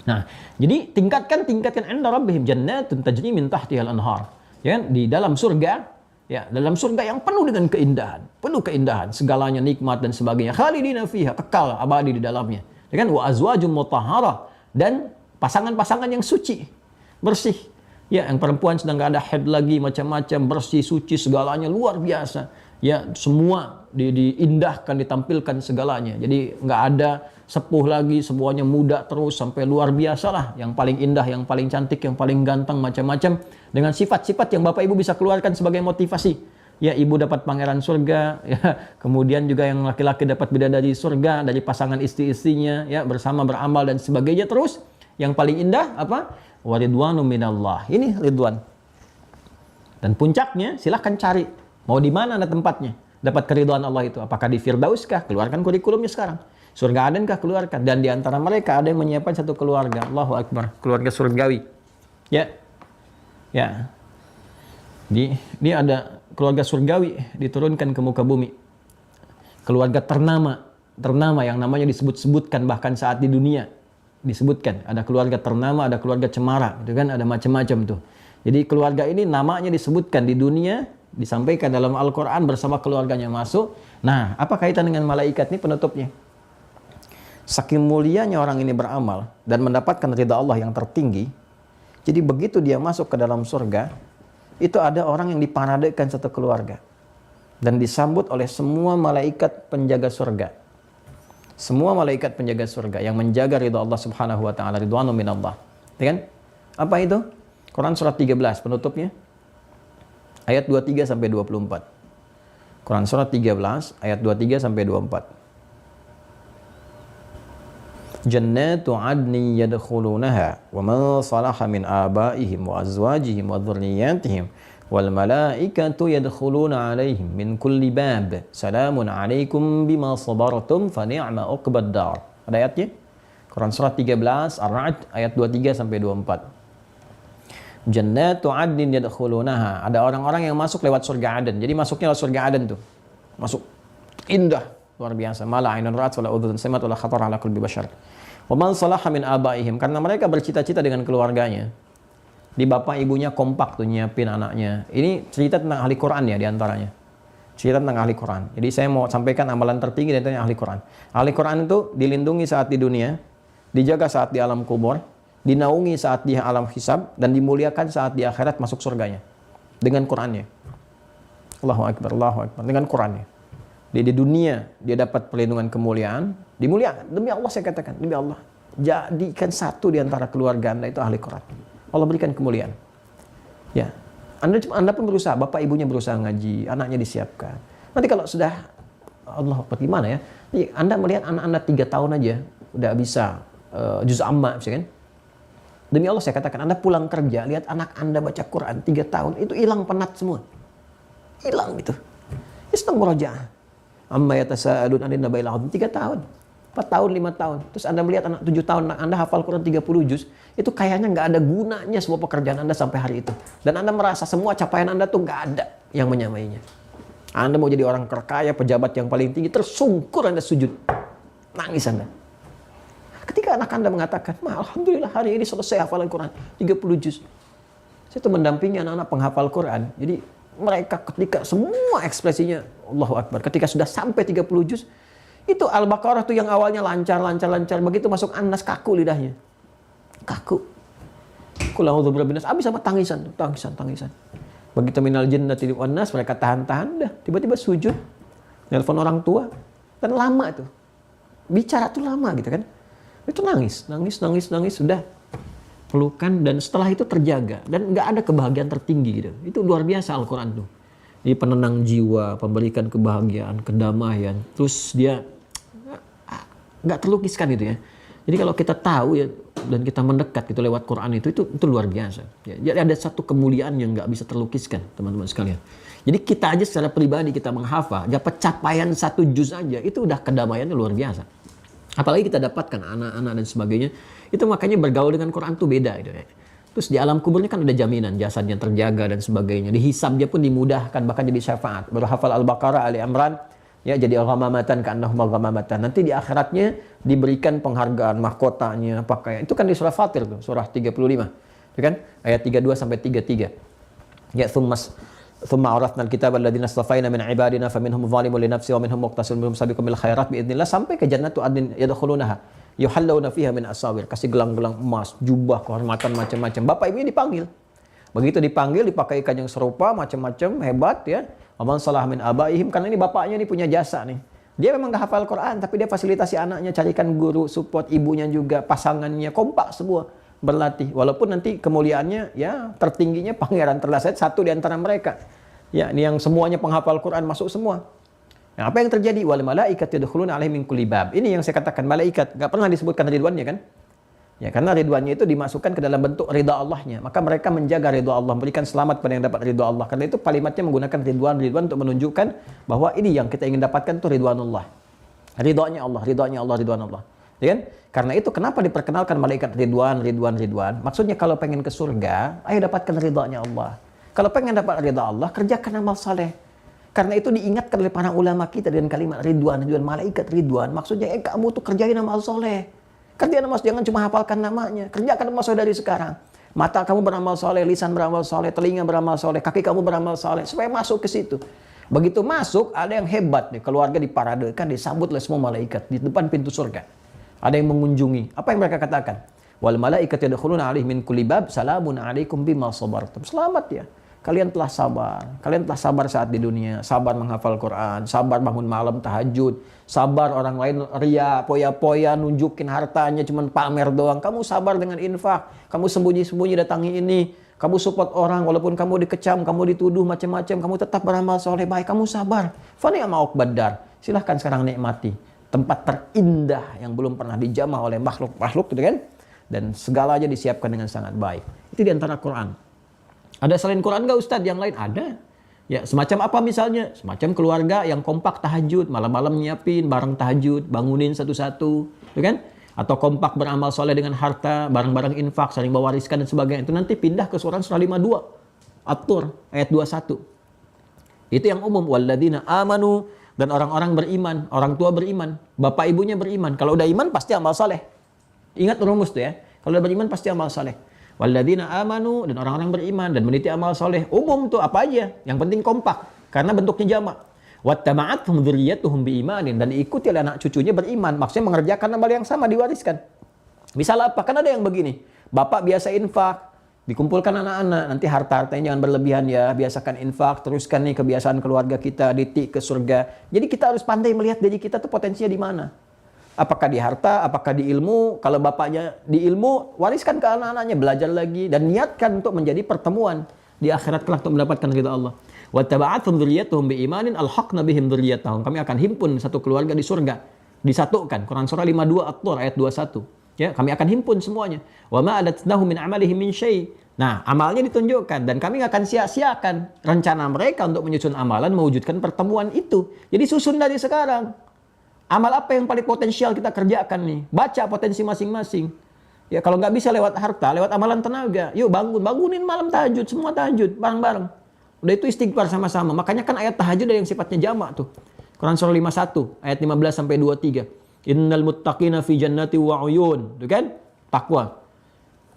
Nah, jadi tingkatkan inda rabbihim jannatun tajri min tahtihal anhar. Ya kan? Di dalam surga, ya, dalam surga yang penuh dengan keindahan, segalanya nikmat dan sebagainya. Khalidina fiha, kekal abadi di dalamnya. Ya kan? Wa azwajum mutahharah, dan pasangan-pasangan yang suci, bersih. Ya, yang perempuan sedang nggak ada haid lagi, macam-macam, bersih, suci, segalanya luar biasa. Ya, semua diindahkan, ditampilkan segalanya. Jadi nggak ada sepuh lagi, semuanya muda terus sampai luar biasa lah. Yang paling indah, yang paling cantik, yang paling ganteng, macam-macam. Dengan sifat-sifat yang Bapak Ibu bisa keluarkan sebagai motivasi. Ya, ibu dapat pangeran surga, ya, kemudian juga yang laki-laki dapat bidadari surga dari pasangan istri-istrinya, ya, bersama beramal dan sebagainya. Terus yang paling indah apa? Waridwanu minallah. Ini ridwan. Dan puncaknya silahkan cari. Mau di mana ada tempatnya? Dapat keridhaan Allah itu. Apakah di Firdaus kah? Keluarkan kurikulumnya sekarang. Surga Aden kah? Keluarkan. Dan di antara mereka ada yang menyiapkan satu keluarga. Allahu Akbar. Keluarga surgawi. Ya. Ya. Ini ada keluarga surgawi diturunkan ke muka bumi. Keluarga ternama yang namanya disebut-sebutkan bahkan saat di dunia. Disebutkan, ada keluarga ternama, ada keluarga cemara, gitu kan, ada macam-macam tuh. Jadi keluarga ini namanya disebutkan di dunia, disampaikan dalam Al-Quran bersama keluarganya masuk. Nah, apa kaitan dengan malaikat ini penutupnya? Saking mulianya orang ini beramal dan mendapatkan ridha Allah yang tertinggi, jadi begitu dia masuk ke dalam surga, itu ada orang yang diparadekan satu keluarga dan disambut oleh semua malaikat penjaga surga. Semua malaikat penjaga surga yang menjaga ridha Allah Subhanahu wa taala, ridwanu minallah. Ya kan? Apa itu? Quran surat 13 penutupnya. Ayat 23 sampai 24. Quran surat 13 ayat 23 sampai 24. Jannatu 'adnin yadkhulunaha wa man salaha min abaihim wa azwajihim wa dhurriyyatihim wal malaikatu yadkhuluna 'alaihim min kulli bab. Salamun 'alaikum bima sabartum fa ni'ma 'uqbad dar. Ada ayatnya? Quran surah 13 Ar-Ra'd ayat 23 sampai 24. Jannatu 'adnin yadkhulunaha. Ada orang-orang yang masuk lewat surga Aden. Jadi masuknya lewat surga Aden tuh. Masuk indah, luar biasa. Mala 'ainun ra'at wala udhun sami'at wala khatar 'ala qalbi bashar. Wa man salaha min abaihim, karena mereka bercita-cita dengan keluarganya. Di bapak ibunya kompak tuh nyiapin anaknya. Ini cerita tentang ahli Quran ya diantaranya. Cerita tentang ahli Quran. Jadi saya mau sampaikan amalan tertinggi dari ahli Quran. Ahli Quran itu dilindungi saat di dunia, dijaga saat di alam kubur, dinaungi saat di alam hisab, dan dimuliakan saat di akhirat masuk surganya. Dengan Qurannya. Allahu Akbar, Allahu Akbar. Dengan Qurannya. Di dunia dia dapat perlindungan kemuliaan, dimuliakan. Demi Allah saya katakan, demi Allah. Jadikan satu di antara keluarga Anda itu ahli Quran. Allah berikan kemuliaan. Ya. Anda pun berusaha, bapak ibunya berusaha ngaji, anaknya disiapkan. Nanti kalau sudah Allah bagaimana ya? Jadi Anda melihat anak Anda 3 tahun aja udah bisa juz amma misalkan. Demi Allah saya katakan, Anda pulang kerja, lihat anak Anda baca Quran 3 tahun, itu hilang penat semua. Hilang gitu. Istang murojaah. Amma yatasaalun 'anil naba'il 'adzim 3 tahun. 4 tahun, 5 tahun. Terus Anda melihat anak 7 tahun, Anda hafal Quran 30 juz, itu kayaknya nggak ada gunanya semua pekerjaan Anda sampai hari itu. Dan Anda merasa semua capaian Anda tuh nggak ada yang menyamainya. Anda mau jadi orang terkaya, pejabat yang paling tinggi, tersungkur Anda sujud. Nangis Anda. Ketika anak Anda mengatakan, alhamdulillah hari ini selesai hafalan Quran 30 juz. Saya tuh mendampingi anak-anak penghafal Quran. Jadi mereka ketika semua ekspresinya Allahu Akbar. Ketika sudah sampai 30 juz, itu Al-Baqarah tuh yang awalnya lancar. Begitu masuk An-Nas kaku lidahnya. Kaku. Qul a'udzu birabbin nas, habis sama tangisan. Begitu minal jinnati wan nas, mereka tahan-tahan dah. Tiba-tiba sujud. Nelpon orang tua. Dan lama itu. Bicara tuh lama gitu kan. Itu nangis. Sudah. Pelukan dan setelah itu terjaga. Dan nggak ada kebahagiaan tertinggi gitu. Itu luar biasa Al-Quran tuh. Jadi penenang jiwa, pemberikan kebahagiaan, kedamaian. Terus dia nggak terlukiskan gitu ya. Jadi kalau kita tahu ya dan kita mendekat gitu lewat Quran itu luar biasa. Ya, jadi ada satu kemuliaan yang nggak bisa terlukiskan teman-teman sekalian. Jadi kita aja secara pribadi kita menghafal, dapat capaian 1 juz aja itu udah kedamaiannya luar biasa. Apalagi kita dapatkan anak-anak dan sebagainya, itu makanya bergaul dengan Quran tuh beda gitu ya. Terus di alam kuburnya kan ada jaminan jasadnya terjaga dan sebagainya. Dihisab dia pun dimudahkan, bahkan jadi syafaat. Baru hafal Al-Baqarah, Ali Imran, ya jadi ghamamatan ka'annahum ghamamatan. Nanti di akhiratnya diberikan penghargaan, mahkotanya, pakaian. Itu kan di surah Fatir tuh, surah 35. Itu kan ayat 32 sampai 33. Ya thumma awrathna al-kitaba alladziina istafaina min ibadina faminhum zalimun li nafsihi wa minhum muqtasidun minhum sabiqun bil khairat bi idznillah, sampai ke jannatu adnin yadkhulunaha yuhallawna fiha min asawir, kasih gelang-gelang emas, jubah, kehormatan macam-macam. Bapak ibunya dipanggil. Begitu dipanggil dipakaikan yang serupa macam-macam, hebat ya. Aman salah min abaihim, karena ini bapaknya ini punya jasa nih. Dia memang gak hafal Quran tapi dia fasilitasi anaknya, carikan guru, support ibunya juga, pasangannya kompak semua berlatih. Walaupun nanti kemuliaannya ya tertingginya pangeran terlasat satu di antara mereka. Ya, ini yang semuanya penghafal Quran masuk semua. Nah, apa yang terjadi? Wal malaikatu yadkhuluna 'alaihim min kulli bab. Ini yang saya katakan, malaikat enggak pernah disebutkan ridwannya kan? Ya, karena ridwannya itu dimasukkan ke dalam bentuk ridha Allahnya. Maka mereka menjaga ridha Allah, memberikan selamat kepada yang dapat ridha Allah. Karena itu kalimatnya menggunakan ridwan untuk menunjukkan bahwa ini yang kita ingin dapatkan itu ridwanullah. Ridhonya Allah, ridwan Allah. Ya kan? Karena itu kenapa diperkenalkan malaikat ridwan. Maksudnya kalau pengen ke surga, ayo dapatkan ridhonya Allah. Kalau pengen dapat ridha Allah, kerjakan amal saleh. Karena itu diingatkan oleh para ulama kita dengan kalimat ridwan, malaikat ridwan. Maksudnya kamu tuh kerjain amal soleh. Kerjain amal, jangan cuma hafalkan namanya. Kerjakan amal soleh dari sekarang. Mata kamu beramal soleh, lisan beramal soleh, telinga beramal soleh, kaki kamu beramal soleh. Supaya masuk ke situ. Begitu masuk, ada yang hebat nih. Keluarga diparadekan, disambut oleh semua malaikat di depan pintu surga. Ada yang mengunjungi. Apa yang mereka katakan? Wal malaikatu yadkhuluna 'alaihim min kulli bab, salamun 'alaikum bima sabartum. Selamat ya. Kalian telah sabar. Kalian telah sabar saat di dunia. Sabar menghafal Quran. Sabar bangun malam tahajud. Sabar orang lain ria, poya-poya, nunjukin hartanya, cuman pamer doang. Kamu sabar dengan infak. Kamu sembunyi-sembunyi datangi ini. Kamu support orang, walaupun kamu dikecam, kamu dituduh macam-macam. Kamu tetap beramal soleh baik. Kamu sabar. Fa ni'ma uqbad dar. Silahkan sekarang nikmati tempat terindah yang belum pernah dijamah oleh makhluk-makhluk gitu kan. Dan segalanya disiapkan dengan sangat baik. Itu di antara Quran. Ada selain Quran nggak Ustadz? Yang lain ada. Ya, semacam apa misalnya? Semacam keluarga yang kompak tahajud, malam-malam nyiapin bareng tahajud, bangunin satu-satu, gitu kan? Atau kompak beramal soleh dengan harta, bareng-bareng infak, saling mewariskan dan sebagainya. Itu nanti pindah ke surah 52, At-Tur ayat 21. Itu yang umum, walladzina amanu, dan orang-orang beriman, orang tua beriman, bapak ibunya beriman. Kalau udah iman pasti amal soleh. Ingat rumus tuh ya. Kalau udah beriman pasti amal soleh. Walladzina amanu, dan orang-orang beriman dan meniti amal soleh. Umum tuh apa aja, yang penting kompak karena bentuknya jamak. Wattaba'athum dzurriyyatuhum biimanin, dan diikuti oleh anak cucunya beriman, maksudnya mengerjakan amal yang sama, diwariskan. Misal apa? Kan ada yang begini, bapak biasa infak, dikumpulkan anak-anak, nanti harta-hartanya jangan berlebihan ya, biasakan infak, teruskan nih kebiasaan keluarga kita, didik ke surga. Jadi kita harus pandai melihat diri kita tuh potensinya di mana. Apakah di harta, apakah di ilmu? Kalau bapaknya di ilmu, wariskan ke anak-anaknya, belajar lagi, dan niatkan untuk menjadi pertemuan di akhirat kelak untuk mendapatkan ridha Allah. Wattaba'athum dzurriyyatuhum biimanin alhaqna bihim dzurriyyatahum. Kami akan himpun satu keluarga di surga, disatukan. Quran surah 52 At-Tur ayat 21. Ya, kami akan himpun semuanya. Wa ma alatnahu min amalihim min syai'. Nah, amalnya ditunjukkan dan kami nggak akan sia-siakan rencana mereka untuk menyusun amalan mewujudkan pertemuan itu. Jadi susun dari sekarang. Amal apa yang paling potensial kita kerjakan nih? Baca potensi masing-masing. Ya kalau nggak bisa lewat harta, lewat amalan tenaga. Yuk bangunin malam tahajud, semua tahajud bareng-bareng. Udah itu istighfar sama-sama. Makanya kan ayat tahajud ada yang sifatnya jamak tuh. Quran surah 51 ayat 15 sampai 23. Innal muttaqina fi jannati wa uyun. Itu kan? Takwa.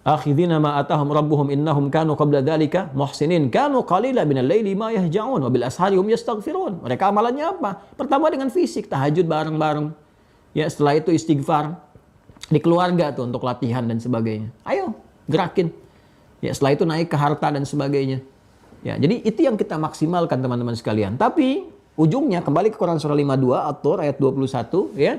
Akhidhina ma atahum rabbuhum innahum kanu qabla dzalika muhsinin kanu qalila minal laili ma yahja'un wa bil ashari hum yastaghfirun. Mereka amalannya apa? Pertama dengan fisik, tahajud bareng-bareng. Ya, setelah itu istighfar di keluarga tuh untuk latihan dan sebagainya. Ayo, gerakin. Ya, setelah itu naik ke harta dan sebagainya. Ya, jadi itu yang kita maksimalkan teman-teman sekalian. Tapi ujungnya kembali ke Quran surah 52 At-Tur ayat 21 ya.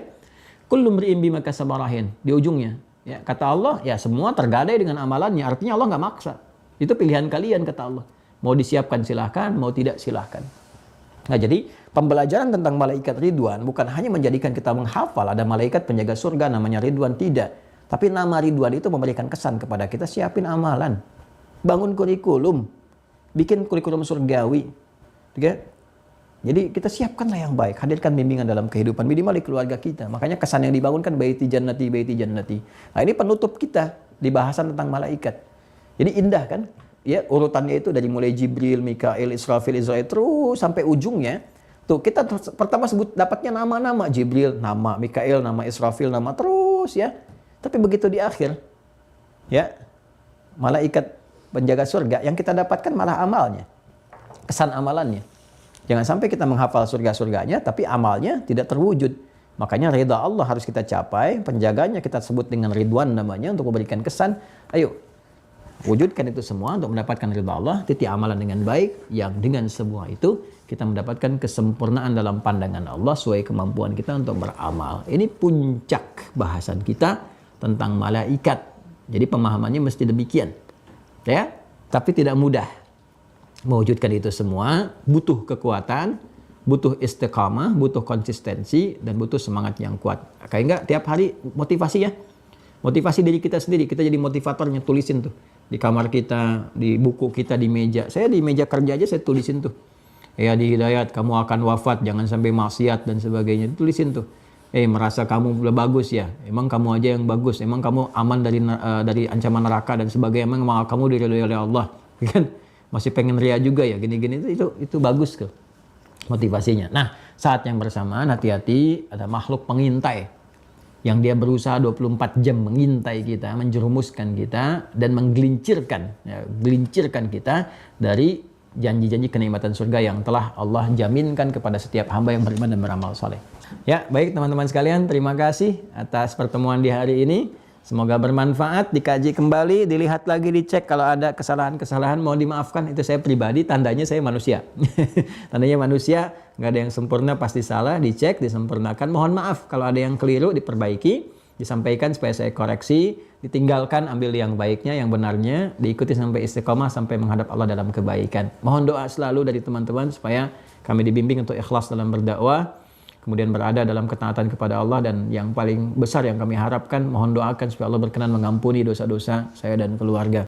Kullu mri'in bima kasaba rahin. Di ujungnya ya, kata Allah, ya semua tergadai dengan amalannya. Artinya Allah nggak maksa. Itu pilihan kalian, kata Allah. Mau disiapkan silahkan, mau tidak silahkan. Nah, jadi pembelajaran tentang malaikat Ridwan bukan hanya menjadikan kita menghafal ada malaikat penjaga surga namanya Ridwan, tidak. Tapi nama Ridwan itu memberikan kesan kepada kita, siapin amalan. Bangun kurikulum. Bikin kurikulum surgawi. Oke? Jadi kita siapkanlah yang baik, hadirkan bimbingan dalam kehidupan minimal di keluarga kita. Makanya kesan yang dibangunkan baiti jannati, baiti jannati. Nah, ini penutup kita di bahasan tentang malaikat. Jadi indah kan? Ya, urutannya itu dari mulai Jibril, Mikail, Israfil, Israil terus sampai ujungnya. Tuh, kita pertama sebut dapatnya nama-nama, Jibril nama, Mikail nama, Israfil nama, terus ya. Tapi begitu di akhir ya, malaikat penjaga surga yang kita dapatkan malah amalnya. Kesan amalannya. Jangan sampai kita menghafal surga-surganya, tapi amalnya tidak terwujud. Makanya ridha Allah harus kita capai, penjaganya kita sebut dengan Ridwan namanya untuk memberikan kesan. Ayo, wujudkan itu semua untuk mendapatkan ridha Allah, titik amalan dengan baik, yang dengan semua itu kita mendapatkan kesempurnaan dalam pandangan Allah sesuai kemampuan kita untuk beramal. Ini puncak bahasan kita tentang malaikat. Jadi pemahamannya mesti demikian. Ya, tapi tidak mudah. Mewujudkan itu semua butuh kekuatan, butuh istiqamah, butuh konsistensi, dan butuh semangat yang kuat. Kayak enggak tiap hari motivasi ya. Motivasi diri kita sendiri, kita jadi motivatornya, tulisin tuh. Di kamar kita, di buku kita, di meja. Saya di meja kerja aja saya tulisin tuh. Ya di hidayat, kamu akan wafat, jangan sampai maksiat dan sebagainya. Tulisin tuh. Merasa kamu udah bagus ya. Emang kamu aja yang bagus. Emang kamu aman dari ancaman neraka dan sebagainya. Emang kamu diridhoi oleh Allah. Kan? Masih pengen ria juga ya, gini-gini itu bagus tuh motivasinya. Nah, saat yang bersamaan hati-hati ada makhluk pengintai yang dia berusaha 24 jam mengintai kita, menjerumuskan kita dan menggelincirkan kita dari janji-janji kenikmatan surga yang telah Allah jaminkan kepada setiap hamba yang beriman dan beramal saleh. Ya, baik teman-teman sekalian, terima kasih atas pertemuan di hari ini. Semoga bermanfaat, dikaji kembali, dilihat lagi, dicek kalau ada kesalahan-kesalahan mau dimaafkan. Itu saya pribadi, tandanya saya manusia. Tandanya manusia, nggak ada yang sempurna, pasti salah, dicek, disempurnakan. Mohon maaf kalau ada yang keliru, diperbaiki, disampaikan supaya saya koreksi, ditinggalkan, ambil yang baiknya, yang benarnya, diikuti sampai istiqomah, sampai menghadap Allah dalam kebaikan. Mohon doa selalu dari teman-teman supaya kami dibimbing untuk ikhlas dalam berdakwah. kemudian berada dalam ketaatan kepada Allah, dan yang paling besar yang kami harapkan, mohon doakan supaya Allah berkenan mengampuni dosa-dosa saya dan keluarga.